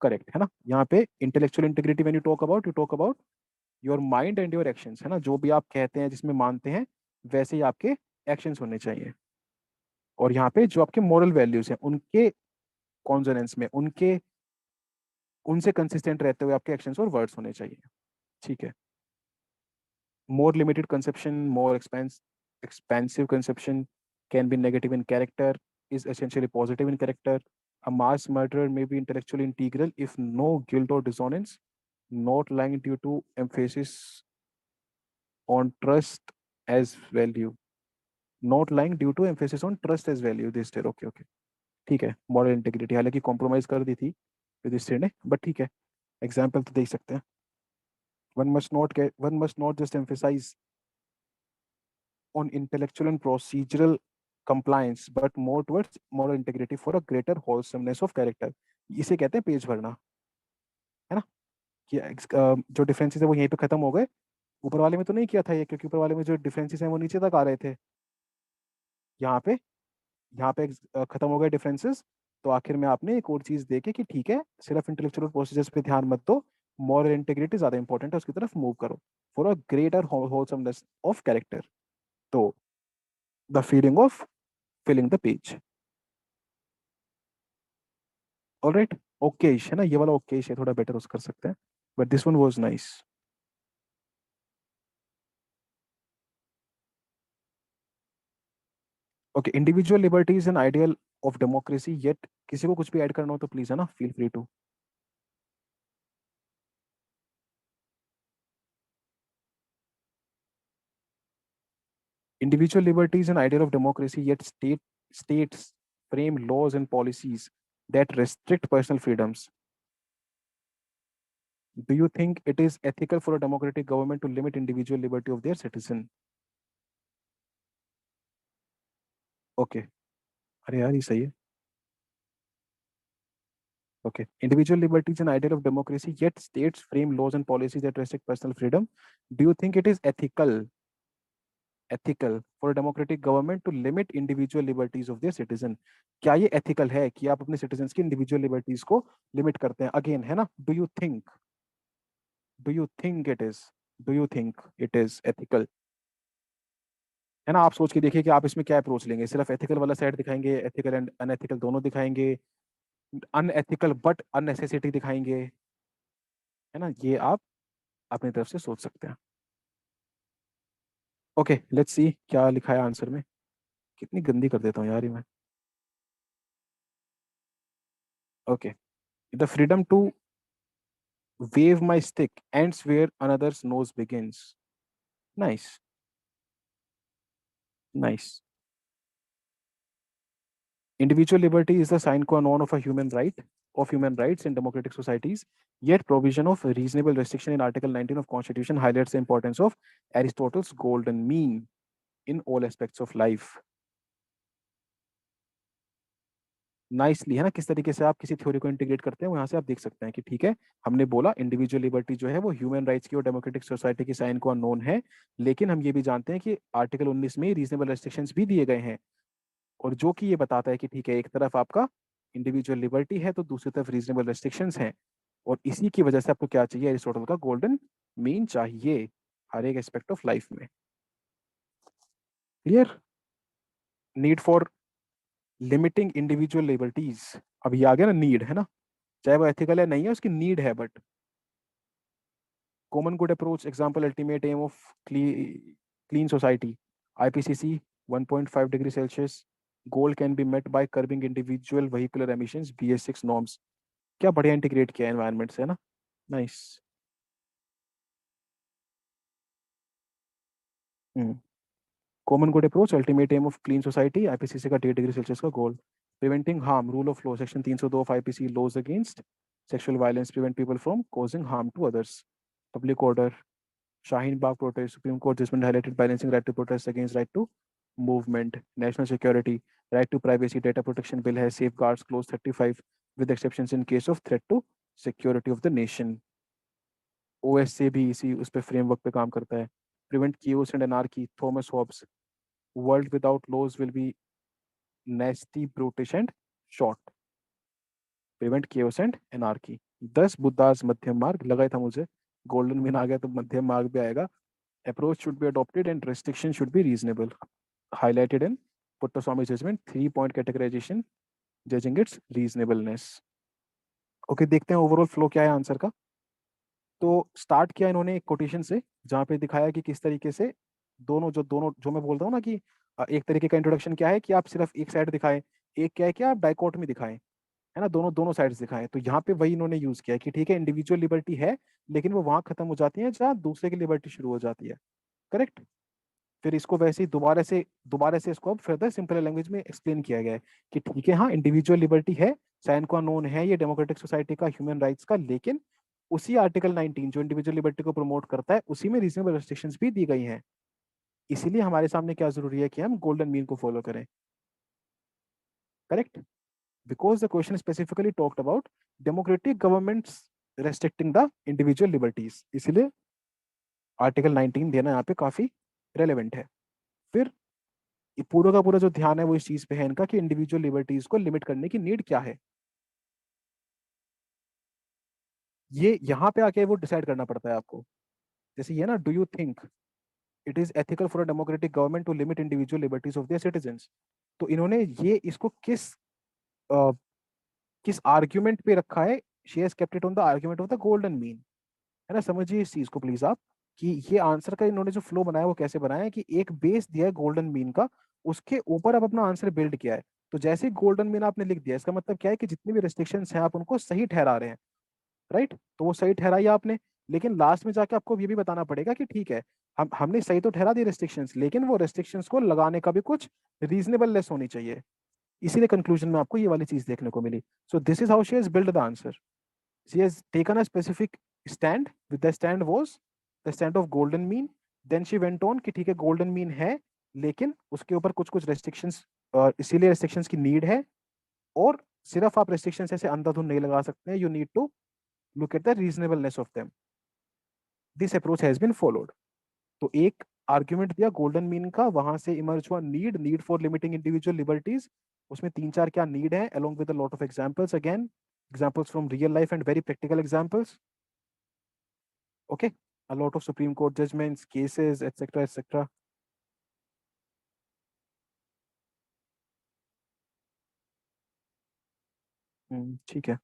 S1: Correct है ना. यहाँ पे intellectual integrity when you talk about your mind and your actions, है ना. जो भी आप कहते हैं, जिसमें मानते हैं, वैसे ही आपके एक्शंस होने चाहिए. और यहाँ पे जो आपके मोरल वैल्यूज हैं, उनके कॉन्जोनेंस में, उनसे कंसिस्टेंट रहते हुए आपके एक्शंस और वर्ड्स होने चाहिए. ठीक है. More limited conception, more expansive conception can be negative in character, is essentially positive in character. A mass murderer may be intellectually integral if no guilt or dissonance, not lying due to emphasis on trust as value. Not lying due to emphasis on trust as value. This year, okay, okay. ठीक है. Moral integrity हालांकि compromise कर दी थी युधिष्ठिर ने, but ठीक है. Example तो देख सकते हैं. One must not just emphasize on intellectual and procedural compliance but more towards moral integrity for a greater wholesomeness of character. इसे कहते हैं पेज भरना, है ना. कि जो डिफरेंसेस है वो यहीं पे खत्म हो गए. ऊपर वाले में तो नहीं किया था ये, क्योंकि ऊपर वाले में जो डिफरेंसेस हैं वो नीचे तक आ रहे थे. यहाँ पे खत्म हो गए डिफरेंसेस. तो आखिर में आपने एक और चीज देखे कि ठीक है, सिर्फ इंटेलेक्चुअल प्रोसीजर्स पे ध्यान मत दो, मॉरल इंटीग्रिटी ज्यादा इंपॉर्टेंट है, उसकी तरफ मूव करो for a greater wholesomeness of character. तो the feeling of filling the page. Alright. ओकेश है ना, ये वाला ओकेश है, थोड़ा बेटर उस कर सकते हैं, but this one was nice. Okay. Individual liberty is an ideal of democracy, yet किसी को कुछ भी ऐड करना हो तो प्लीज, है ना, feel free to. Individual liberty is an ideal of democracy, yet states frame laws and policies that restrict personal freedoms. Do you think it is ethical for a democratic government to limit individual liberty of their citizen? Okay. अरे यार ये सही है. Okay. Individual liberty is an ideal of democracy, yet states frame laws and policies that restrict personal freedom. Do you think it is ethical for a democratic government to limit individual liberties of their citizen? क्या ये ethical है कि आप अपने citizens की individual liberties को limit करते हैं? Again, है ना? Do you think it is? Do you think it is ethical? है ना. आप सोच के देखिए कि आप इसमें क्या अप्रोच लेंगे. सिर्फ एथिकल वाला साइड दिखाएंगे, एथिकल एंड अनएथिकल दोनों दिखाएंगे, अनएथिकल बट अननेसेसिटी दिखाएंगे, है ना. ये आप अपनी तरफ से सोच सकते हैं. ओके, लेट्स सी क्या लिखा है आंसर में. कितनी गंदी कर देता हूँ यार ये मैं. Okay. The freedom to wave my stick ends where another's nose begins. Nice, nice. Individual liberty is the sine qua non of a human right, of human rights in democratic societies. Yet provision of reasonable restriction in Article 19 of Constitution highlights the importance of Aristotle's golden mean in all aspects of life. Nicely, है ना. किस तरीके से आप किसी theory को integrate करते हैं वो यहाँ से आप देख सकते हैं कि ठीक है, हमने बोला इंडिविजुअल लिबर्टी जो है वो ह्यूमन राइट्स की और डेमोक्रेटिक सोसाइटी की साइन को अननोन है, लेकिन हम ये भी जानते हैं कि आर्टिकल 19 में रीजनेबल रेस्ट्रिक्शंस भी दिए गए हैं, और जो कि ये बताता है कि ठीक है, एक तरफ आपका इंडिविजुअल लिबर्टी है तो दूसरी तरफ रीजनेबल रेस्ट्रिक्शंस हैं, और इसी की वजह से आपको क्या चाहिए, एरिस्टोटल का गोल्डन मीन चाहिए हर एक एस्पेक्ट ऑफ लाइफ में. Clear. Need for limiting individual liberties. अब ये आ गया ना नीड, है ना. चाहे वो एथिकल है नहीं है, उसकी नीड है. But common good approach example ultimate aim of clean society, IPCC 1.5 degree Celsius goal can be met by curbing individual vehicular emissions BS6 norms. क्या बढ़िया इंटीग्रेट किया एनवायरनमेंट से, है ना. Nice. Common good approach ultimate aim of clean society, IPCC का 8 degree Celsius का goal. Preventing harm rule of law section 302 of IPC laws against sexual violence prevent people from causing harm to others. Public order, Shaheen Bagh protest, Supreme Court judgment highlighted balancing right to protest against right to movement. National security, right to privacy data protection bill has safeguards clause 35 with exceptions in case of threat to security of the nation. OS से भी इसी उस पे framework पे काम करता है। Prevent chaos and anarchy, Thomas Hobbes. World without laws will be nasty, brutish and short. Prevent chaos and anarchy. 10 Buddha's मध्यम मार्ग, लगा ही था मुझे, गोल्डन मीन आ गया तो मध्यम मार्ग भी आएगा। Approach should be adopted and restriction should be reasonable, highlighted in Puttaswamy judgment, 3 point categorization judging its reasonableness। Okay, देखते हैं ओवरऑल फ्लो क्या है आंसर का। तो स्टार्ट किया इन्होंने एक कोटेशन से, जहाँ पे दिखाया कि किस तरीके से दोनों जो मैं बोल रहा हूँ ना कि एक तरीके का इंट्रोडक्शन क्या है कि आप सिर्फ एक साइड दिखाएं, एक क्या है कि आप डाइकोटमी दिखाएं, है ना, दोनों दोनों साइड्स दिखाएं। तो यहाँ पे वही इन्होंने यूज किया है कि ठीक है, इंडिविजुअल लिबर्टी है, लेकिन वो वहां खत्म हो जाती है जहाँ दूसरे की लिबर्टी शुरू हो जाती है। करेक्ट। फिर इसको वैसे ही दोबारा से इसको अब फर्दर सिंपल लैंग्वेज में एक्सप्लेन किया गया है कि ठीक है, हाँ इंडिविजुअल लिबर्टी है, साइन को नोन है ये डेमोक्रेटिक सोसाइटी का, ह्यूमन राइट्स का, लेकिन उसी आर्टिकल 19 जो इंडिविजुअल लिबर्टी को प्रमोट करता है, उसी में रीजनेबल रेस्ट्रिक्शंस भी दी गई हैं। इसीलिए हमारे सामने क्या जरूरी है कि हम गोल्डन मीन को फॉलो करें। Correct. Because the question specifically talked about democratic governments restricting the individual liberties, इसीलिए आर्टिकल 19 देना यहाँ पे काफी रेलेवेंट है। फिर ये पूरा का पूरा जो ध्यान है वो इस चीज पे है इनका कि इंडिविजुअल लिबर्टीज को लिमिट करने की नीड क्या है। ये यहाँ पे आके वो डिसाइड करना पड़ता है आपको। जैसे ये ना, do you think it is ethical for a democratic government to limit individual liberties of their citizens. तो इन्होंने ये इसको अ, किस आर्ग्यूमेंट पे रखा है, she has kept it on the argument of the golden mean. है ना, समझिए इस चीज को प्लीज आप, कि ये आंसर का इन्होंने जो फ्लो बनाया वो कैसे बनाया है कि एक बेस दिया है गोल्डन मीन का, उसके ऊपर अब अपना आंसर बिल्ड किया है। तो जैसे ही गोल्डन मीन आपने लिख दिया, इसका मतलब क्या है कि जितनी भी रेस्ट्रिक्शंस हैं आप उनको सही ठहरा रहे हैं। राइट, तो वो सही ठहराई आपने, लेकिन लास्ट में जाके आपको ये भी बताना पड़ेगा कि ठीक है, हमने सही तो ठहरा दी रेस्ट्रिक्शंस, लेकिन वो रेस्ट्रिक्शंस को लगाने का भी कुछ रीजनेबलनेस होनी चाहिए। इसीलिए कंक्लूजन में आपको ये वाली चीज देखने को मिली। So this is how she has build the answer. She has taken a specific stand, with the stand was the stand of golden mean. Then she went on कि ठीक है, गोल्डन मीन है, लेकिन उसके ऊपर कुछ कुछ रेस्ट्रिक्शंस, इसीलिए रेस्ट्रिक्शंस की नीड है। और सिर्फ आप रेस्ट्रिक्शंस ऐसे अंधाधुंध नहीं लगा सकते हैं, you need to look at the reasonableness of them. This approach has been followed. तो एक आर्ग्यूमेंट दिया गोल्डन मीन का, वहां से इमर्ज हुआ need for limiting individual liberties. उसमें तीन चार क्या नीड है, along with a lot of examples, again examples from real life and very practical examples. Okay, a lot of supreme court judgments, cases, etc, etc। ठीक है।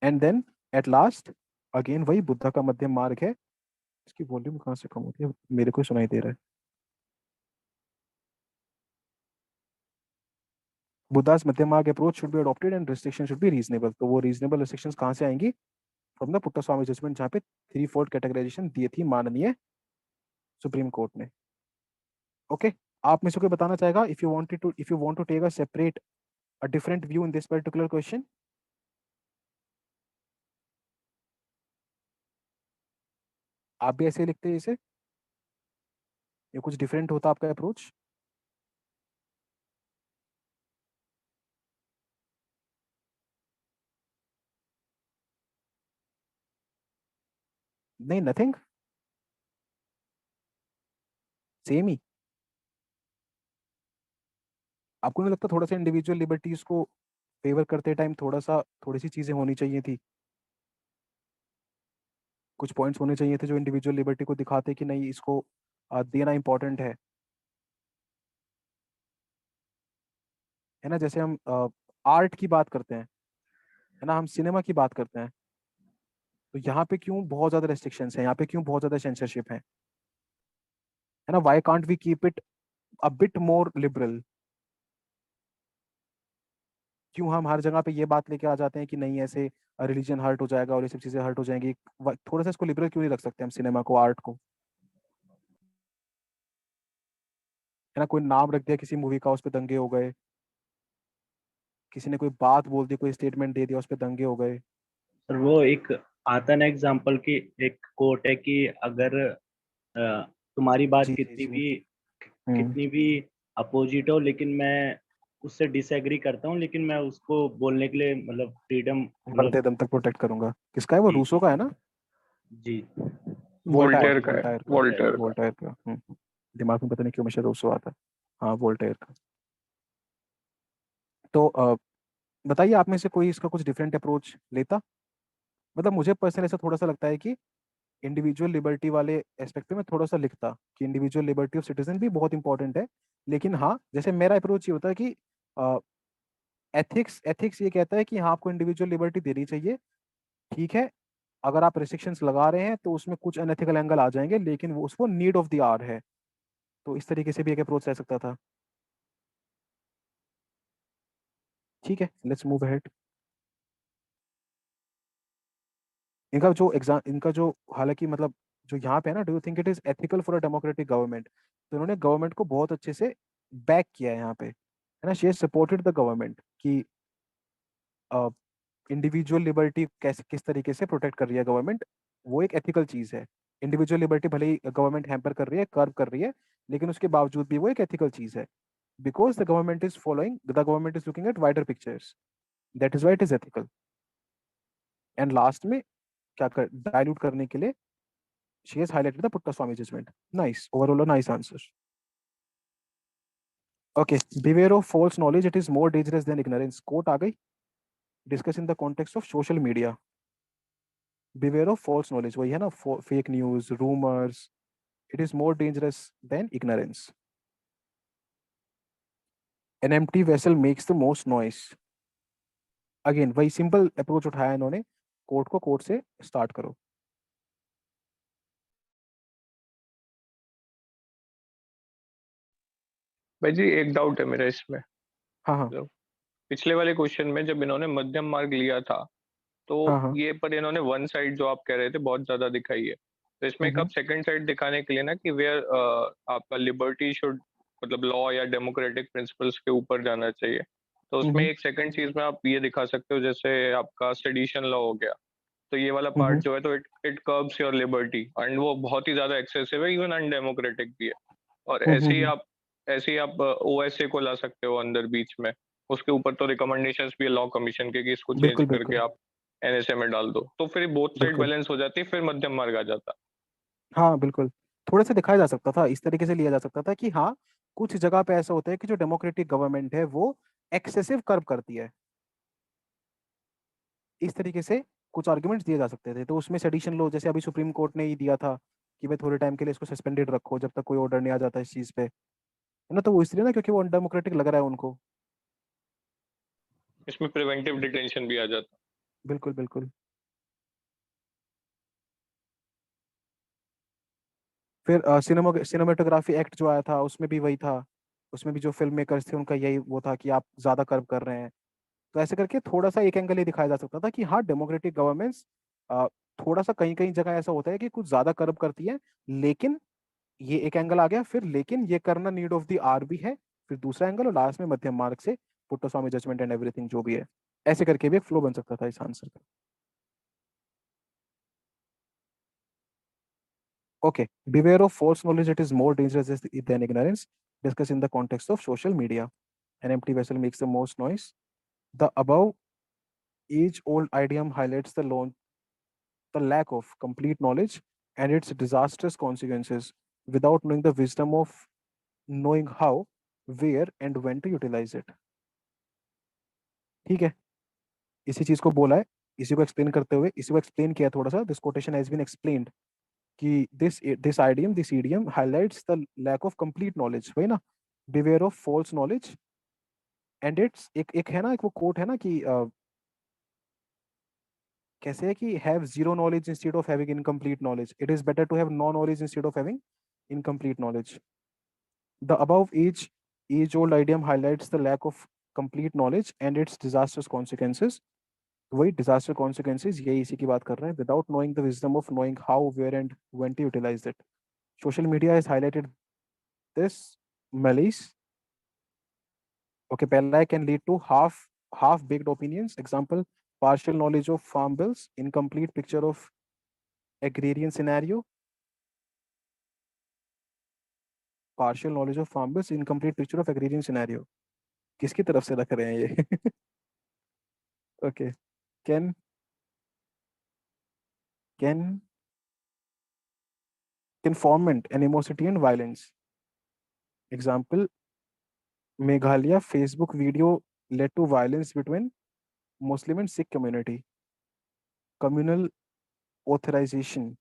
S1: And then at last, again वही बुद्धा का मध्यम मार्ग है। इसकी volume कहाँ से कम होती है, मेरे को सुनाई दे रहा है। बुद्धास मध्यम मार्ग approach should be adopted and restriction should be reasonable. तो वो रीजनेबल रिस्ट्रिक्शंस कहाँ से आएंगी, फ्रॉम द पुट्टास्वामी जजमेंट, जहाँ पे 3/4 कैटेगराइजेशन दी थी माननीय सुप्रीम कोर्ट ने। ओके, आप में से कोई बताना चाहेगा, if you want to take a separate a different view in this particular question. आप भी ऐसे ही लिखते हैं इसे, या कुछ डिफरेंट होता आपका अप्रोच। नहीं, नथिंग, सेम ही। आपको नहीं लगता थोड़ा सा इंडिविजुअल लिबर्टीज को फेवर करते टाइम थोड़ी सी चीजें होनी चाहिए थी, कुछ पॉइंट्स होने चाहिए थे जो इंडिविजुअल लिबर्टी को दिखाते कि नहीं, इसको देना इंपॉर्टेंट है ना। जैसे हम आर्ट की बात करते हैं, है ना, हम सिनेमा की बात करते हैं, तो यहाँ पे क्यों बहुत ज्यादा रेस्ट्रिक्शंस हैं, यहाँ पे क्यों बहुत ज्यादा सेंसरशिप है ना, why can't we keep it a bit more liberal. क्यों हम हर जगह पे ये बात लेके आ जाते हैं कि नहीं, ऐसे रिलीजन हर्ट हो जाएगा और ये सब चीजें हर्ट हो जाएंगी। थोड़ा सा इसको लिबरल क्यों नहीं रख सकते हम, सिनेमा को, आर्ट को। है ना, कोई नाम रख दिया किसी मूवी का, उस पर दंगे हो गए, किसी ने कोई बात बोल दी, कोई स्टेटमेंट दे दिया, उस पर दंगे हो गए।
S3: और वो एक आता ना एग्जाम्पल की, एक कोट है कि अगर तुम्हारी बात
S1: जी जी जी। हम्म।
S3: कितनी भी अपोजिट हो, लेकिन मैं उससे डिसएग्री करता हूँ, लेकिन मैं उसको बोलने के लिए मतलब फ्रीडम मतलब।
S1: मरते दम तक प्रोटेक्ट करूंगा, किसका है वो,
S3: जी
S1: रूसो
S3: जी।
S1: का है ना।
S3: जी
S4: वोल्टेयर का है,
S1: वोल्टायर का
S4: वोल्टेयर का।
S1: वोल्टायर का दिमाग में पता नहीं क्यों हमेशा रूसो आता है। हाँ, वोल्टायर का। तो बताइए आप में से कोई इसका कुछ डिफरेंट अप्रोच लेता। मतलब मुझे पर्सनली ऐसा थोड़ा सा लगता है कि इंडिविजुअल लिबर्टी वाले एस्पेक्ट पे मैं थोड़ा सा लिखता कि इंडिविजुअल लिबर्टी ऑफ सिटीजन भी बहुत इंपॉर्टेंट है। लेकिन हाँ, जैसे मेरा अप्रोच ये होता है कि एथिक्स एथिक्स ये कहता है कि हाँ, आपको इंडिविजुअल लिबर्टी देनी चाहिए। ठीक है, अगर आप रिस्ट्रिक्शंस लगा रहे हैं तो उसमें कुछ अनएथिकल एंगल आ जाएंगे, लेकिन वो उसको नीड ऑफ द आवर है। तो इस तरीके से भी एक अप्रोच रह सकता था। ठीक है, लेट्स मूव अहेड। इनका जो हालांकि मतलब जो यहाँ पे है ना, do you think it is ethical for a democratic government. तो इन्होंने गवर्नमेंट को बहुत अच्छे से बैक किया है यहाँ पे, है ना। She has supported the government कि इंडिविजुअल लिबर्टी कैसे किस तरीके से प्रोटेक्ट कर रही है गवर्नमेंट। वो एक एथिकल चीज है। इंडिविजुअल लिबर्टी भले ही गवर्नमेंट हैम्पर कर रही है, कर्व कर रही है, लेकिन उसके बावजूद भी वो एक एथिकल चीज है। Because the government is looking at wider pictures, that is why it is ethical. And last में क्या कर डायल्यूट करने के लिए she has highlighted the Puttaswamy judgment. Nice. Overall, a nice answer. Okay. Beware of false knowledge. It is more dangerous than ignorance. Quote आ गई. Discuss in the context of social media. Beware of false knowledge. वही है ना, fake news, rumors. It is more dangerous than ignorance. An empty vessel makes the most noise. Again, वही simple approach उठाया इन्होंने. Court को court से start करो.
S4: भाई जी एक डाउट है मेरा इसमें।
S1: हाँ हाँ
S4: तो पिछले वाले क्वेश्चन में जब इन्होंने मध्यम मार्ग लिया था, तो
S1: हाँ हाँ।
S4: ये पर इन्होंने वन साइड जो आप कह रहे थे बहुत ज्यादा दिखाई है। तो इसमें कब सेकंड साइड दिखाने के लिए ना कि वेयर आपका लिबर्टी शुड मतलब लॉ या डेमोक्रेटिक प्रिंसिपल्स के ऊपर जाना चाहिए। तो उसमें एक सेकंड चीज में आप ये दिखा सकते हो, जैसे आपका सेडिशन लॉ हो गया, तो ये वाला पार्ट जो है तो it curbs your liberty and वो बहुत ही ज्यादा एक्सेसिव है, इवन अनडेमोक्रेटिक भी है। और ऐसे ही आप ओएसए को ला सकते हो अंदर बीच में। उसके ऊपर तो रिकमेंडेशंस भी है लॉ कमीशन के कि इसको चेंज
S1: बिल्कुल
S4: करके
S1: बिल्कुल
S4: आप एनएसए में डाल दो, तो फिर बोथ साइड
S1: बिल्कुल।
S4: बैलेंस हो जाती है, फिर मध्यम मार्ग आ जाता।
S1: हाँ बिल्कुल। थोड़ा सा दिखाया जा सकता था, इस तरीके से लिया जा सकता था कि हाँ, कुछ जगह पे ऐसा होता है कि जो डेमोक्रेटिक गवर्नमेंट है वो एक्सेसिव कर्व करती है। इस तरीके से कुछ आर्गुमेंट्स दिए जा सकते थे। तो उसमें सेडिशन लो, जैसे अभी सुप्रीम कोर्ट ने ही दिया था कि भाई थोड़े टाइम के लिए इसको सस्पेंडेड रखो जब तक कोई ऑर्डर नहीं आ जाता इस चीज पे, है ना। तो वो इसलिए ना क्योंकि वो अनडेमोक्रेटिक लग रहा है उनको।
S4: इसमें प्रिवेंटिव डिटेंशन भी आ जाता।
S1: बिल्कुल बिल्कुल। फिर सिनेमाटोग्राफी एक्ट जो आया था उसमें भी वही था। उसमें भी जो फिल्म मेकर्स थे उनका यही वो था कि आप ज्यादा कर्व कर रहे हैं। तो ऐसे करके थोड़ा सा एक एंगल ये दिखाया जा सकता था कि हाँ, डेमोक्रेटिक गवर्नमेंट्स थोड़ा सा कहीं कहीं जगह ऐसा होता है कि कुछ ज्यादा कर्व करती है। लेकिन ये एक एंगल आ गया, फिर लेकिन ये करना नीड ऑफ द आर भी है। फिर दूसरा एंगल और लास्ट में मध्यम मार्ग से पुट्टास्वामी जजमेंट एंड एवरीथिंग जो भी है। ऐसे करके भी एक फ्लो बन सकता था इस आंसर का। Okay. Beware of false knowledge, it is more dangerous than ignorance. Discuss in the context of social media. An empty vessel makes the most noise. The above age-old idiom highlights the lack of complete knowledge and its disastrous consequences without knowing the wisdom of knowing how, where, and when to utilize it. ठीक है, इसी चीज को बोला है। इसी को explain करते हुए इसी को एक्सप्लेन किया थोड़ा सा। This quotation has been explained कि this idiom highlights the lack of complete knowledge, वही ना। Beware of false knowledge and it's एक है ना, एक वो कोट है ना कि कैसे है कि have zero knowledge instead of having incomplete knowledge, it is better to have no knowledge instead of having incomplete knowledge. The above age old idiom highlights the lack of complete knowledge and its disastrous consequences। वही disaster consequences, यही इसी की बात कर रहे हैं। Without knowing the wisdom of knowing how, where and when to utilise it. Social media has highlighted this malice। Okay, pella can lead to half baked opinions. Example: partial knowledge of farm bills, incomplete picture of agrarian scenario. Partial knowledge of farm bills, incomplete picture of agrarian scenario. किसकी तरफ से रख रहे हैं ये? Okay. Can conformment, animosity and violence. Example, Meghalaya Facebook video led to violence between Muslim and Sikh community. Communal authorization.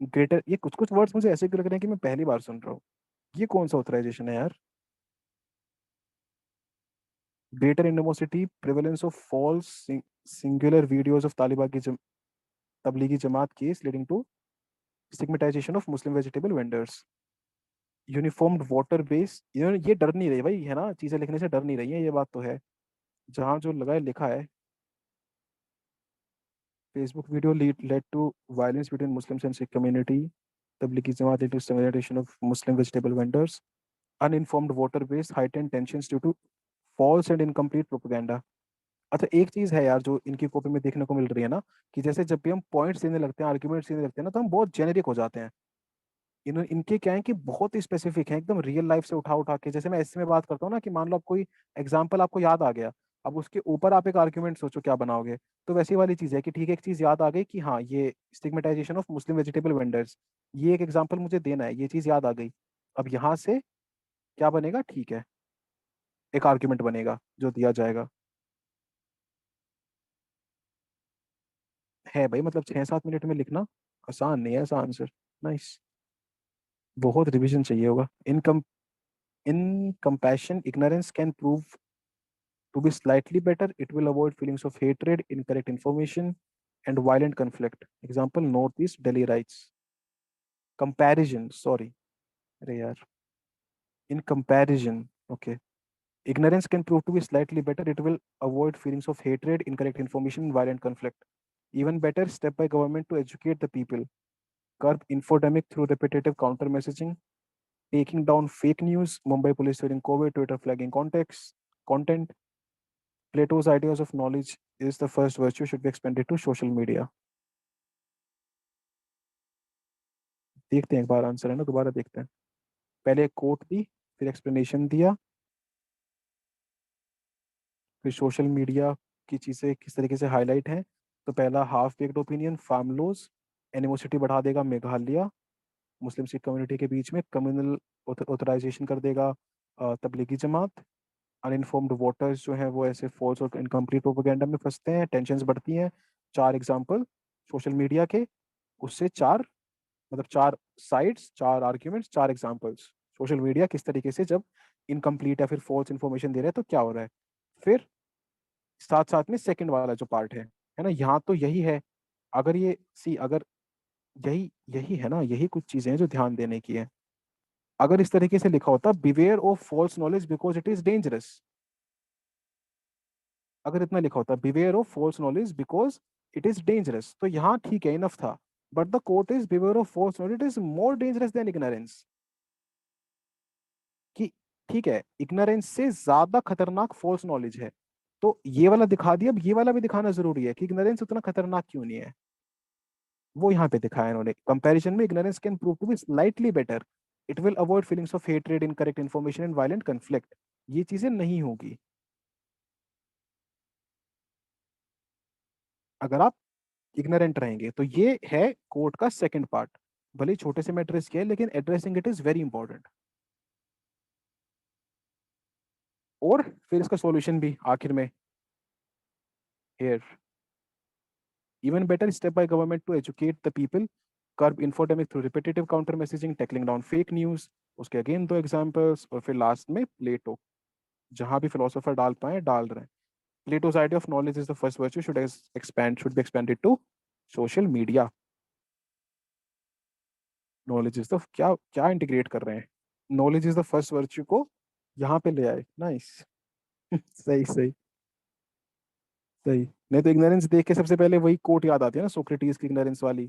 S1: Greater, ये कुछ कुछ वर्ड्स मुझे ऐसे क्यों लग रहे हैं कि मैं पहली बार सुन रहा हूँ. ये कौन सा ऑथराइजेशन है यार? Greater animosity, prevalence of false singular videos of Tablighi Jamaat case leading to stigmatisation of Muslim vegetable vendors. Uniformed water base, ये डर नहीं रही भाई, है ना, चीजें लिखने से डर नहीं रही है, ये बात तो है. जहां जो लगा है लिखा है. Facebook video led to violence between Muslims and Sikh community. Tablighi Jamaat into stigmatization of Muslim vegetable vendors. Uninformed voter base heightened tensions due to false and incomplete propaganda. अच्छा, एक चीज है यार जो इनकी कॉपी में देखने को मिल रही है ना, कि जैसे जब भी हम पॉइंट्स देने लगते हैं, आर्ग्यूमेंट्स देने लगते हैं ना, तो हम बहुत जेनेरिक हो जाते हैं. इनके क्या है कि बहुत ही स्पेसिफिक है, एकदम रियल लाइफ से उठा उठा के. जैसे मैं ऐसे में बात करता हूँ ना, कि मान लो आप कोई एग्जाम्पल आपको याद आ गया, अब उसके ऊपर आप एक आर्ग्यूमेंट सोचो क्या बनाओगे. तो वैसी वाली चीज है कि ठीक है, एक चीज याद आ गई कि हाँ, ये stigmatisation of Muslim vegetable vendors, ये एक एग्जाम्पल मुझे देना है, ये चीज याद आ गई. अब यहाँ से क्या बनेगा, ठीक है, एक आर्ग्यूमेंट बनेगा जो दिया जाएगा. है भाई, मतलब 6-7 मिनट में लिखना आसान नहीं है ऐसा आंसर. नाइस. बहुत रिवीजन चाहिए होगा. इन compassion ignorance can prove to be slightly better. It will avoid feelings of hatred, incorrect information, and violent conflict. Example, Northeast Delhi riots. Comparison, sorry. अरे यार. In comparison, okay. Ignorance can prove to be slightly better. It will avoid feelings of hatred, incorrect information, and violent conflict. Even better, step by government to educate the people. Curb infodemic through repetitive counter messaging. Taking down fake news. Mumbai police during COVID, Twitter flagging content. Plato's ideas of knowledge is the first virtue should be expanded to social media. देखते हैं एक बार answer है ना, दोबारा देखते हैं. पहले coat दी, फिर एक्सप्लेनेशन दिया, फिर सोशल मीडिया की चीज़ें किस तरीके से हाईलाइट हैं. तो पहला हाफ बेक्ड ओपिनियन, फार्मलोज, एनिमोसिटी बढ़ा देगा मेघालय, मुस्लिम सिख कम्युनिटी के बीच में कम्युनल ऑथराइजेशन कर देगा तबलीगी जमात. अनइन्फॉर्म्ड वोटर्स जो हैं वो ऐसे फॉल्स और इनकम्प्लीट प्रोपेगेंडा में फंसते हैं, टेंशन्स बढ़ती हैं. 4 एग्जाम्पल सोशल मीडिया के, उससे 4, मतलब 4 sides, 4 arguments, 4 examples. Social media किस तरीके से जब इनकम्प्लीट या फिर फॉल्स इन्फॉर्मेशन दे रहा है तो क्या हो रहा है. फिर साथ साथ में सेकंड वाला जो पार्ट है ना, यहाँ तो यही है. अगर ये सी, अगर यही यही है ना, यही कुछ चीजें हैं जो ध्यान देने की है. अगर इस तरीके से लिखा होता, beware of false knowledge because it is dangerous. अगर इतना लिखा होता, beware of false knowledge because it is dangerous, तो यहाँ ठीक है, इनफ था. But the quote is beware of false knowledge, it is more dangerous than ignorance. कि ठीक है, इग्नोरेंस से ज्यादा खतरनाक फॉल्स नॉलेज है. तो ये वाला दिखा दिया. अब ये वाला भी दिखाना जरूरी है कि इग्नोरेंस उतना खतरनाक क्यों नहीं है. वो यहाँ पे दिखाया इन्होंने. कंपैरिजन में ignorance can prove to be slightly better. It will avoid feelings of hatred, incorrect information and violent conflict. ये चीजें नहीं होगी अगर आप इग्नोरेंट रहेंगे. तो ये है कोर्ट का सेकंड पार्ट. भले ही छोटे से में एड्रेस किया है, लेकिन addressing it is very important. और फिर इसका सॉल्यूशन भी आखिर में. Here, even better, step by government to educate the people, curb infodemic through repetitive counter messaging, tackling down fake news. उसके अगेन 2 एग्जाम्पल्स, और फिर लास्ट में प्लेटो. जहां भी फिलोसोफर डाल पाए डाल रहे हैं. प्लेटो's idea of knowledge is the first virtue should be expanded to social media. Knowledge is the, क्या क्या इंटीग्रेट कर रहे हैं. Knowledge is the first virtue को यहाँ पे ले आए. नाइस. सही सही सही. नहीं तो इग्नोरेंस देख के सबसे पहले वही कोट याद आती है ना, सोक्रेटिस की इग्नोरेंस वाली,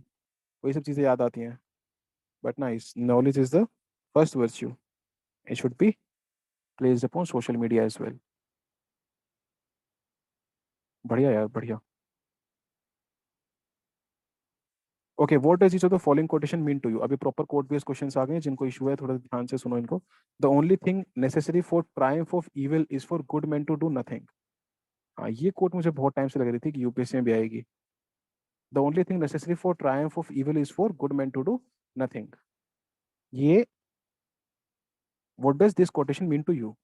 S1: वही सब चीजें याद आती हैं. But nice. Knowledge is the first virtue. It should be placed upon social media as well. बढ़िया यार, बढ़िया. Okay, what does each of the following quotation mean to you. अभी प्रॉपर कोट बेस्ड क्वेश्चंस आ गए हैं. जिनको issue है थोड़ा ध्यान से सुनो इनको. The only thing necessary for triumph of evil is for good man to do nothing. हाँ, ये कोट मुझे बहुत टाइम से लग रही थी कि यूपीएससी में भी आएगी. The only thing necessary for triumph of evil is for good man to do nothing. ये what does this quotation mean to you?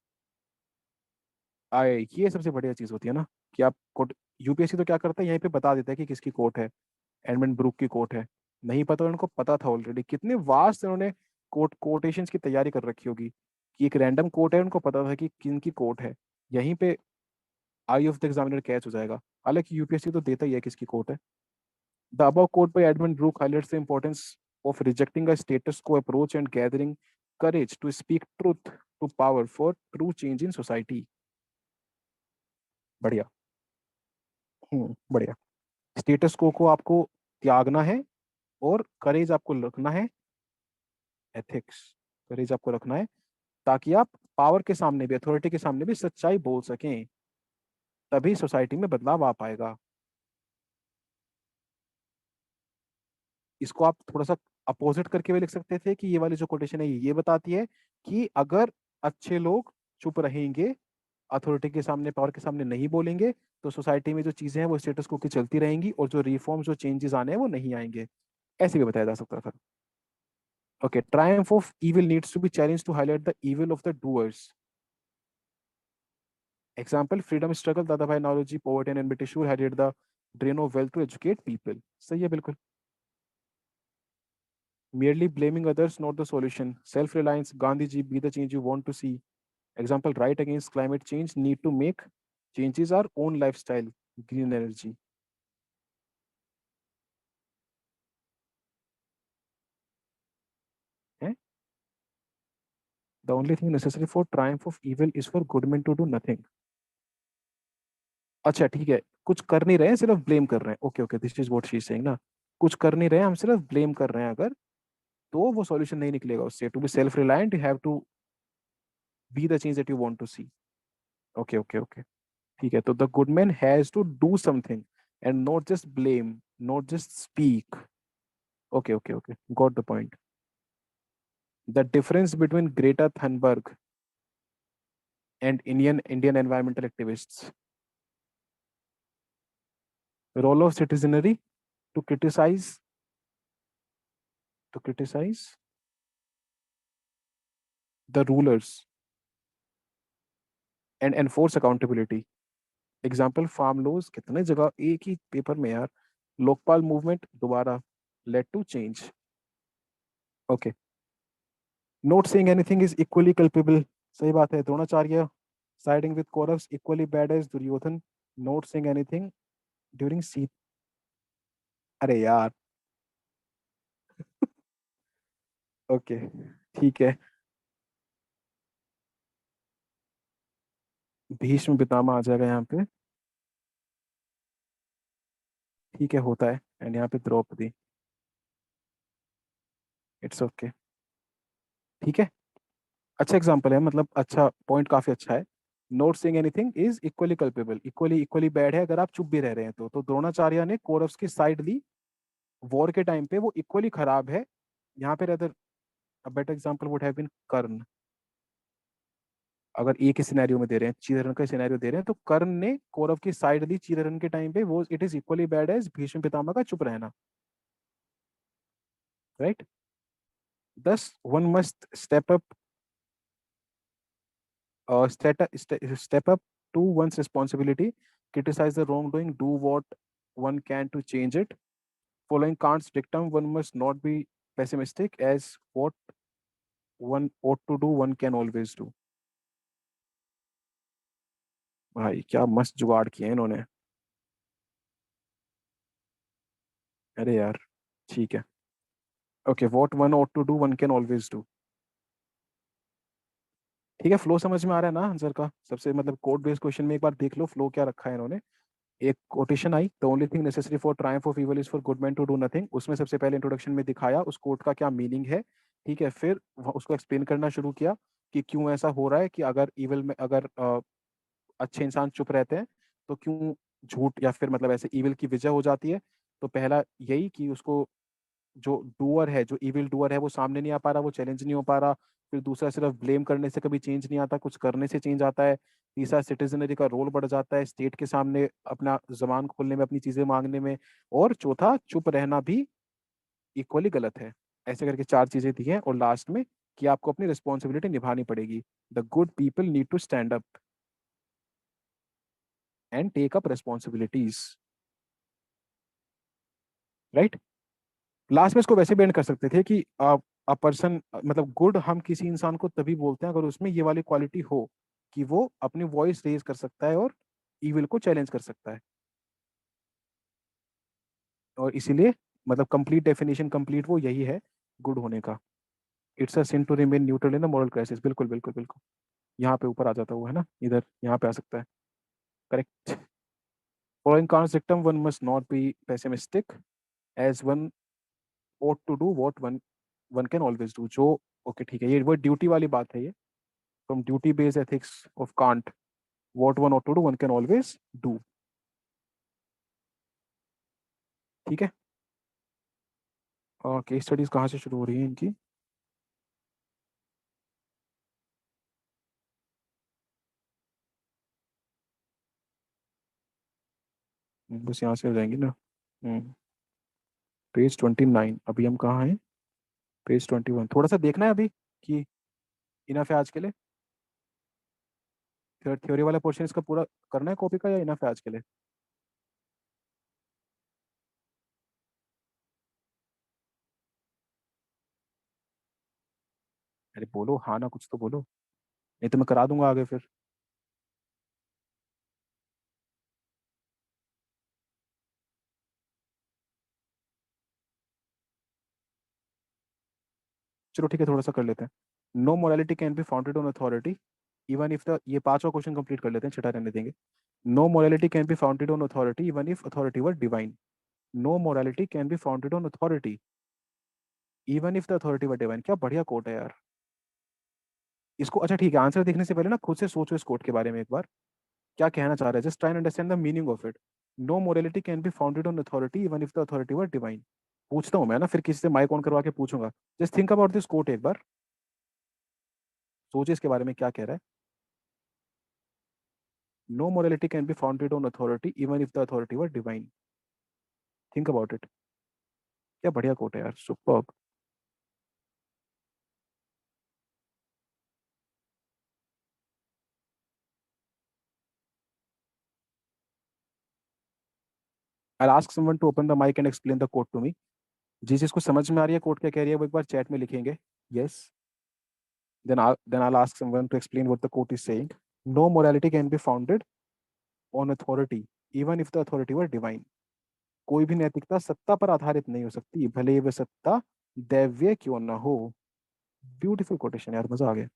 S1: आए, ये सबसे बढ़िया चीज होती है ना कि आप कोट, यूपीएससी तो क्या करता है, यहीं पे बता देता है कि किसकी कोट है, एडमंड ब्रूक की कोट है। नहीं पता, उनको पता था ऑलरेडी, कितने वास्ट उन्होंने कोटेशंस की तैयारी कर रखी होगी कि एक रैंडम कोट है, उनको पता था कि किन की कोट है। यहीं पे आई ऑफ द एग्जामिनर कैच हो जाएगा। हालांकि यूपीएससी तो देता ही है किसकी कोट है। The above quote by Edmund Brooke highlights the importance of rejecting a status quo approach and gathering courage to speak truth to power for true change in society। बढ़िया। बढ़िया। स्टेटस को आपको त्यागना है, और करेज आपको रखना है, एथिक्स, करेज आपको रखना है, ताकि आप पावर के सामने भी, अथॉरिटी के सामने भी सच्चाई बोल सकें। तभी सोसाइटी में बदलाव आ पाएगा। इसको आप थोड़ा सा अपोजिट करके भी लिख सकते थे कि ये वाली जो कोटेशन है ये बताती है कि अगर अच्छे लोग चुप रहेंगे, अथॉरिटी के सामने, पावर के सामने नहीं बोलेंगे, तो सोसाइटी में जो चीजें हैं वो स्टेटस को की चलती रहेंगी, और जो रिफॉर्म्स, जो चेंजेस आने हैं वो नहीं आएंगे। ऐसे भी बताया जा सकता था। Okay, triumph of evil needs to be challenge to highlight the evil of the doers. Example, freedom struggle, Dadabhai Naoroji, poverty and एनबिटी sure highlight the drain of wealth to educate people. सही है बिल्कुल। Merely blaming others, not the solution. Self-reliance, Gandhi ji, be the change you want to see. Example, right against climate change, need to make changes our own lifestyle. Green energy. Eh? The only thing necessary for triumph of evil is for good men to do nothing. अच्छा ठीक है, कुछ कर नहीं रहे हैं, सिर्फ blame कर रहे हैं। Okay okay, this is what she is saying ना। कुछ कर नहीं रहे हैं, हम सिर्फ ब्लेम कर रहे हैं अगर, तो वो सॉल्यूशन नहीं निकलेगा उससे। To be self reliant, you have to be the change that you want to see. Okay okay okay, ठीक है। तो the good man has to do something and not just blame, not just speak. Okay okay okay, got the point. The difference between Greta Thunberg and Indian environmental activists. Role of citizenry to criticise, to criticise the rulers and enforce accountability. Example, farm laws, कितने जगह एक ही paper में यार। Lokpal movement दोबारा, late to change. Okay, not saying anything is equally culpable. सही बात है। Dronacharya siding with Kauravs equally bad as Duryodhan, not saying anything during सी। अरे यार। ओके, ठीक है। भीष्म पितामह आ जाएगा यहाँ पे। ठीक है, होता है। एंड यहाँ पे द्रौपदी। इट्स ओके, ठीक है। अच्छा एग्जाम्पल है, मतलब अच्छा पॉइंट, काफी अच्छा है। Note saying anything is equally culpable, equally equally bad है अगर आप चुप भी रह रहे हैं तो द्रोणाचार्य ने कौरव्स की साइड ली वॉर के टाइम पे, वो इक्वली खराब है। यहाँ पे other a better example would have been Karna. अगर एक ही सिनेरियो में दे रहे हैं, चीरहरण का सिनेरियो दे रहे हैं, तो कर्ण ने कौरव की साइड ली चीरहरण के टाइम पे, वो it is equally bad as Bhishma Pitamah का चुप रहना। Right. This one must step up, step up to one's responsibility, criticize the wrongdoing, do what one can to change it. Following Kant's dictum, one must not be pessimistic, as what one ought to do, one can always do। भाई क्या मस्त जुगाड़ किए हैं इन्होंने। अरे यार, ठीक है। Okay, what one ought to do, one can always do। ठीक है, फ्लो समझ में आ रहा है ना आंसर का? सबसे मतलब कोड बेस्ड क्वेश्चन में एक बार देख लो फ्लो क्या रखा है इन्होंने। एक कोटेशन आई, the only thing necessary for triumph of evil is for good man to do nothing. उसमें सबसे पहले इंट्रोडक्शन में दिखाया उस कोट का क्या मीनिंग है। ठीक है, फिर उसको एक्सप्लेन करना शुरू किया कि क्यों ऐसा हो रहा है, कि अगर इविल में, अगर अच्छे इंसान चुप रहते हैं तो क्यों झूठ या फिर मतलब ऐसे इविल की वजह हो जाती है। तो पहला यही कि उसको, जो डूअर है, जो इविल डूअर है, वो सामने नहीं आ पा रहा, वो चैलेंज नहीं हो पा रहा। फिर दूसरा सिर्फ ब्लेम करने से कभी चेंज नहीं आता, कुछ करने से चेंज आता है। तीसरा सिटीजनरी का रोल बढ़ जाता है स्टेट के सामने अपना जबान खोलने में, अपनी चीजें मांगने में। और चौथा, चुप रहना भी इक्वली गलत है। ऐसे करके 4 चीजें दी हैं, और लास्ट में कि आपको अपनी रिस्पॉन्सिबिलिटी निभानी पड़ेगी। The good people need to stand up and take up responsibilities, right. Last में इसको वैसे भी एंड कर सकते थे कि अ पर्सन, मतलब गुड हम किसी इंसान को तभी बोलते हैं अगर उसमें ये वाली क्वालिटी हो कि वो अपनी वॉइस रेज कर सकता है और इविल को चैलेंज कर सकता है। और इसीलिए मतलब कंप्लीट डेफिनेशन, कंप्लीट वो यही है गुड होने का। It's a sin to remain neutral in the moral crisis. बिल्कुल बिल्कुल बिल्कुल। यहाँ पे ऊपर आ जाता हुआ है ना, इधर यहाँ पे आ सकता है। Correct. Following Kant's dictum, one must not be pessimistic as one ought to do what one can always do। जो ओके ठीक है, ये वो ड्यूटी वाली बात है ये। From duty based ethics of can't, what one ought to do one can always do. ठीक है। और केस स्टडीज कहाँ से शुरू हो रही है इनकी? बस यहाँ से हो जाएंगी ना। पेज 29, अभी हम कहाँ हैं? पेज 21। थोड़ा सा देखना है अभी कि इनफ है आज के लिए। थ्योरी वाला पोर्शन इसका पूरा करना है कॉपी का, या इनफ है आज के लिए? अरे बोलो हाँ ना, कुछ तो बोलो, नहीं तो मैं करा दूंगा आगे फिर। चलो ठीक है, थोड़ा सा कर लेते हैं। No morality can be founded on authority even if the, ये पांचवा क्वेश्चन कंप्लीट कर लेते हैं, छठा रहने देंगे। No morality can be founded on authority even if authority were divine. No morality can be founded on authority even if the authority were divine. क्या बढ़िया कोट है यार। इसको अच्छा ठीक है, आंसर देखने से पहले ना खुद से सोचो इस कोट के बारे में एक बार, क्या कहना चाह रहा है। Just try and understand the meaning of it. No morality can be founded on authority even if the authority were divine. पूछता हूँ मैं ना, फिर किसी से माइक ऑन करवा के पूछूंगा। Just think about this quote एक बार, सोचिए इसके बारे में क्या कह रहा है। No morality can be founded on authority even if the authority were divine। Think about it. क्या बढ़िया कोट है यार, superb. I'll ask someone to open the mic and explain the quote to me। जिस जिसको समझ में आ रही है कोट क्या कह रही है वो एक बार चैट में लिखेंगे। Yes. Then I'll ask someone to explain what the quote is saying। No morality can be founded on authority even if the authority were divine। कोई भी नैतिकता सत्ता पर आधारित नहीं हो सकती, भले ही वह सत्ता दैवीय क्यों ना हो। ब्यूटीफुल कोटेशन यार, मजा आ गया।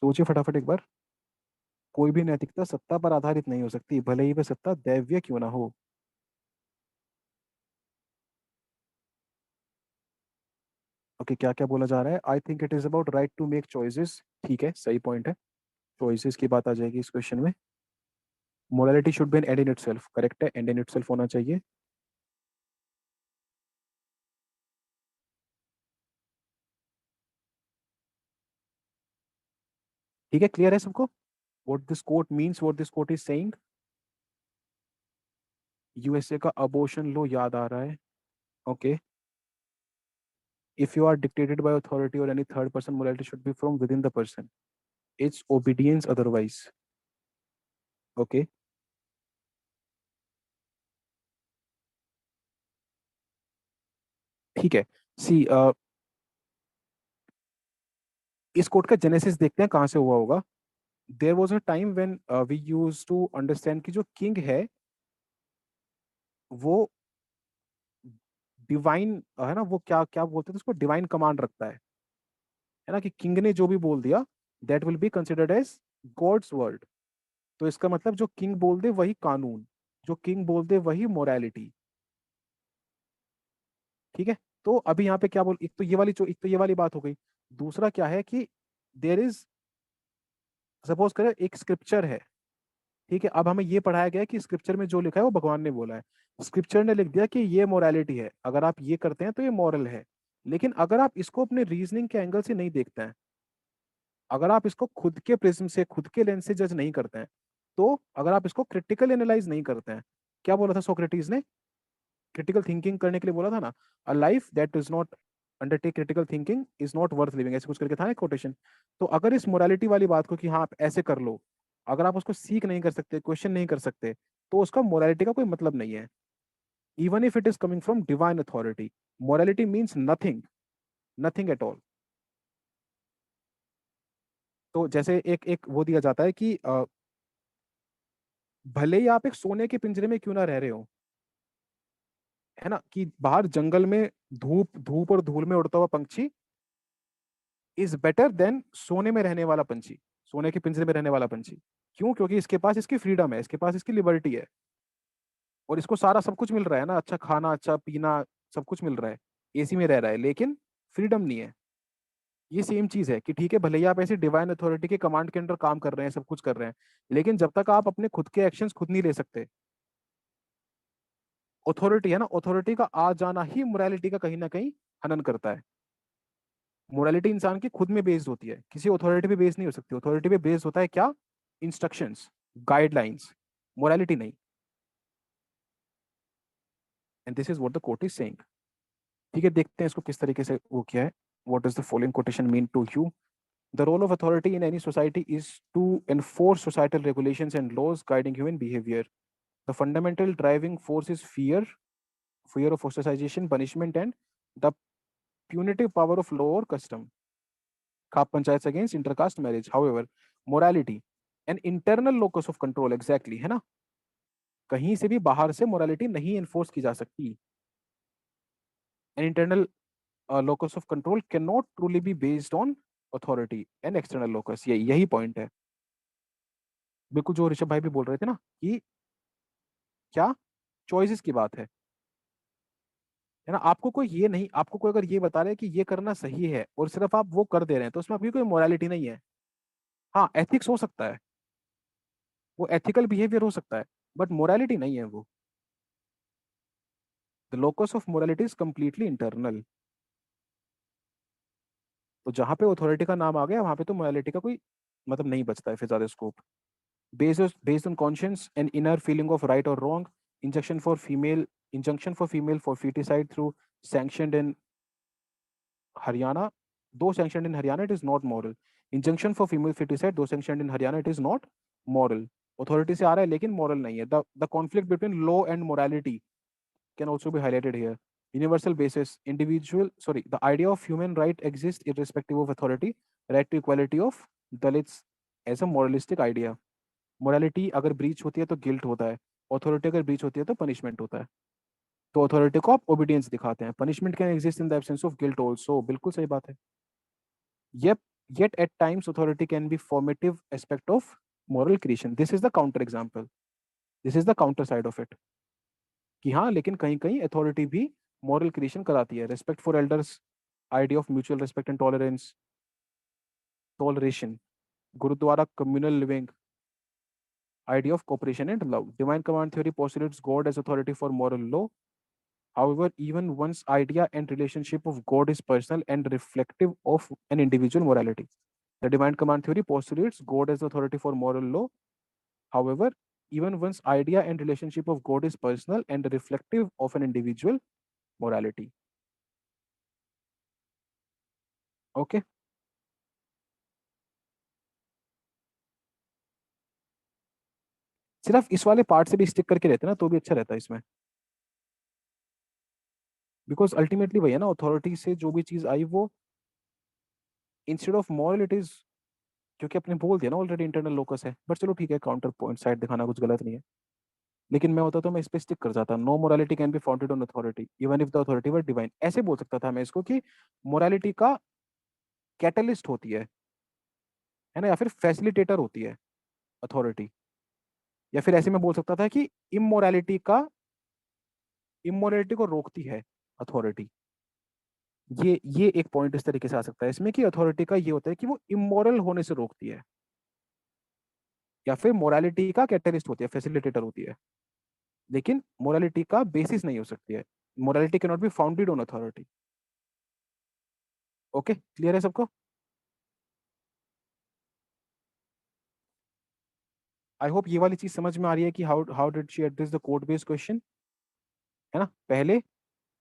S1: सोचिए फटाफट एक बार। कोई भी नैतिकता सत्ता पर आधारित नहीं हो सकती, भले ही वह सत्ता दैवीय क्यों ना हो। ओके, क्या क्या बोला जा रहा है? I think it is about right to make choices. ठीक है, सही पॉइंट है। चॉइसेस की बात आ जाएगी इस क्वेश्चन में। Morality should be an end in itself. Correct है, एंड इन इटसेल्फ होना चाहिए। ठीक है, क्लियर है सबको what this quote means, what this quote is saying? USA का अबॉर्शन लॉ याद आ रहा है। Okay. If you are dictated by authority और any third person, morality should be from with in the person, it's obedience otherwise. Okay. ठीक है। सी, इस coat का जेनेसिस देखते हैं कहाँ से हुआ होगा। There was a time when we use to understand कि जो किंग है वो डिवाइन है ना, वो क्या क्या बोलते थे उसको, डिवाइन कमांड रखता है ना, कि किंग ने जो भी बोल दिया that will be considered as God's word. तो इसका मतलब जो किंग बोल दे वही कानून, जो किंग बोल दे वही मोरालिटी। ठीक है। तो अभी यहाँ पे क्या बोल, एक तो ये वाली बात हो गई। दूसरा क्या है कि देर इज, सपोज करें एक स्क्रिप्चर है, ठीक है, अब हमें ये पढ़ाया गया है कि स्क्रिप्चर में जो लिखा है वो भगवान ने बोला है। स्क्रिप्चर ने लिख दिया कि ये मोरालिटी है, अगर आप ये करते हैं तो ये मॉरल है। लेकिन अगर आप इसको अपने रीजनिंग के एंगल से नहीं देखते हैं, अगर आप इसको खुद के प्रिज्म से, खुद के लेंस से जज नहीं करते हैं, तो अगर आप इसको क्रिटिकल एनालाइज नहीं करते हैं, क्या बोला था सोक्रेटिस ने? क्रिटिकल थिंकिंग करने के लिए बोला था ना, a life that does not undertake critical thinking is not worth living, ऐसे कुछ करके था ना कोटेशन। तो अगर इस मोरालिटी वाली बात को कि हाँ आप ऐसे कर लो, अगर आप उसको सीख नहीं कर सकते, क्वेश्चन नहीं कर सकते, तो उसका मोरालिटी का कोई मतलब नहीं है, even if it is coming from divine authority. Morality means nothing, nothing at all. तो जैसे एक एक वो दिया जाता है कि भले ही आप एक सोने के पिंजरे में क्यों ना रह रहे हो, है ना, कि बाहर जंगल में धूप धूप और धूल में उड़ता हुआ पंछी इज बेटर देन सोने में रहने वाला पंछी, सोने के पिंजरे में रहने वाला पंछी। क्यों? क्योंकि इसके पास इसकी फ्रीडम है, इसके पास इसकी लिबर्टी है, और इसको सारा सब कुछ मिल रहा है ना, अच्छा खाना, अच्छा पीना, सब कुछ मिल रहा है, एसी में रह रहा है, लेकिन फ्रीडम नहीं है। ये सेम चीज है कि ठीक है, भले ही आप ऐसे डिवाइन अथॉरिटी के कमांड के अंडर काम कर रहे हैं, सब कुछ कर रहे हैं, लेकिन जब तक आप अपने खुद के एक्शंस खुद नहीं ले सकते, अथॉरिटी है ना, अथॉरिटी का आ जाना ही मोरालिटी का कहीं ना कहीं हनन करता है। मोरालिटी इंसान की खुद में बेस्ड होती है, किसी अथॉरिटी पे बेस्ड नहीं हो सकती। अथॉरिटी पे बेस्ड होता है क्या? इंस्ट्रक्शंस, गाइडलाइंस, मोरालिटी नहीं। And this is what the court is saying. ठीक है, देखते हैं इसको किस तरीके से वो किया है। What is the following quotation mean to you? The role of authority in any society is to enforce societal regulations and laws guiding human behavior. The fundamental driving force is fear, fear of ostracization, punishment, and the punitive power of law or custom. Khap panchayats against intercaste marriage. However, morality, an internal locus of control, exactly, है ना, कहीं से भी बाहर से morality नहीं enforce की जा सकती। An internal locus of control cannot truly be based on authority, an external locus। यही पॉइंट है, बिल्कुल जो ऋषभ भाई भी बोल रहे थे ना, कि क्या चॉइसेस की बात है ना। आपको कोई ये नहीं, आपको कोई अगर ये बता रहा है कि ये करना सही है और सिर्फ आप वो कर दे रहे हैं, तो उसमें आपकी कोई मोरालिटी नहीं है। हाँ, एथिक्स हो सकता है, वो एथिकल बिहेवियर हो सकता है, बट मोरालिटी नहीं है वो। The locus of morality is completely internal. तो जहां पे अथॉरिटी का नाम आ गया, वहां पे तो मोरालिटी का कोई मतलब नहीं बचता है फिर ज्यादा scope. Based on conscience and inner feeling of right or wrong, injunction for female injunction for female for feticide through sanctioned in Haryana, though sanctioned in Haryana, it is not moral. Injunction for female feticide, though sanctioned in Haryana, it is not moral. Authority से आ रहा है लेकिन moral नहीं है। The conflict between law and morality can also be highlighted here. Universal basis, the idea of human right exists irrespective of authority. Right to equality of Dalits as a moralistic idea. Morality अगर breach होती है तो guilt होता है, authority अगर breach होती है तो पनिशमेंट होता है। तो अथॉरिटी को आप ओबीडियंस दिखाते हैं, punishment can exist in the absence of guilt also. बिल्कुल सही बात है। Yep, yet at times authority can be formative aspect of moral creation. This is the counter example. This is the counter side of it. कि हाँ, लेकिन कहीं कहीं authority भी मॉरल क्रिएशन कराती है। Respect for elders, idea of mutual respect and tolerance, toleration, gurdwara communal living, idea of cooperation and love. Divine command theory postulates God as authority for moral law. However, even one's idea and relationship of God is personal and reflective of an individual morality. The divine command theory postulates God as authority for moral law. However, even one's idea and relationship of God is personal and reflective of an individual morality. Okay. सिर्फ इस वाले part से भी stick करके रहते ना तो भी अच्छा रहता है इसमें, बिकॉज अल्टीमेटली वही है ना, अथॉरिटी से जो भी चीज आई वो instead of moral it is, क्योंकि अपने बोल दिया ना ऑलरेडी इंटरनल लोकस है। बट चलो ठीक है, काउंटर पॉइंट साइड दिखाना कुछ गलत नहीं है, लेकिन मैं होता तो मैं इस पे स्टिक कर जाता। No morality can be founded on authority even if the authority were divine, ऐसे बोल सकता था मैं इसको कि मोरालिटी का कैटलिस्ट होती है ना, या फिर फैसिलिटेटर होती है अथॉरिटी। या फिर ऐसे में बोल सकता था कि इमोरलिटी को रोकती है अथॉरिटी। ये एक पॉइंट इस तरीके से आ सकता है इसमें कि अथॉरिटी का ये होता है कि वो इमोरल होने से रोकती है। या फिर मोरालिटी का कैटलिस्ट होती है, फैसिलिटेटर होती है, लेकिन मोरालिटी का बेसिस नहीं हो सकती है। Morality can not be founded on authority. Okay, clear है सबको? आई होप ये वाली चीज समझ में आ रही है कि how how did she address the code based question, है ना पहले,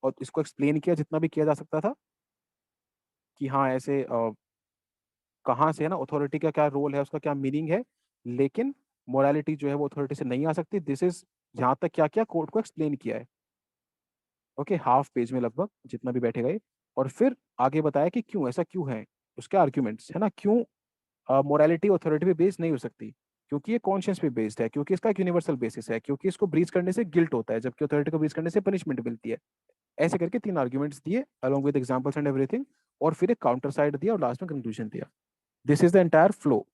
S1: और इसको एक्सप्लेन किया जितना भी किया जा सकता था कि हाँ ऐसे कहाँ से है ना अथॉरिटी का क्या रोल है, उसका क्या मीनिंग है, लेकिन मोरालिटी जो है वो अथॉरिटी से नहीं आ सकती। दिस इज यहाँ तक क्या क्या कोर्ट को एक्सप्लेन किया है। ओके, हाफ पेज में लगभग जितना भी बैठे गए, और फिर आगे बताया कि क्यों ऐसा क्यों है, उसके आर्ग्यूमेंट्स है ना, क्यों मोरालिटी अथॉरिटी पे बेस्ड नहीं हो सकती, क्योंकि ये कॉन्शियस पे बेस्ड है, क्योंकि इसका एक यूनिवर्सल बेसिस है, क्योंकि इसको ब्रीच करने से गिल्ट होता है जबकि अथॉरिटी को ब्रीच करने से पनिशमेंट मिलती है। ऐसे करके 3 आर्ग्यूमेंट्स दिए along with examples and everything, और फिर एक काउंटर साइड दिया और लास्ट में कंक्लूजन दिया। This is the entire flow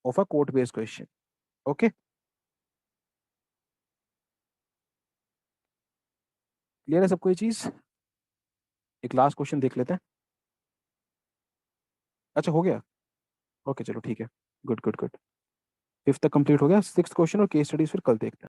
S1: of a court based question. Okay, clear है सबको ये चीज? एक लास्ट क्वेश्चन देख लेते हैं। अच्छा हो गया, ओके चलो ठीक है, गुड गुड गुड। फिफ्थ तक कंप्लीट हो गया, सिक्स्थ क्वेश्चन और केस स्टडीज फिर कल देखते हैं।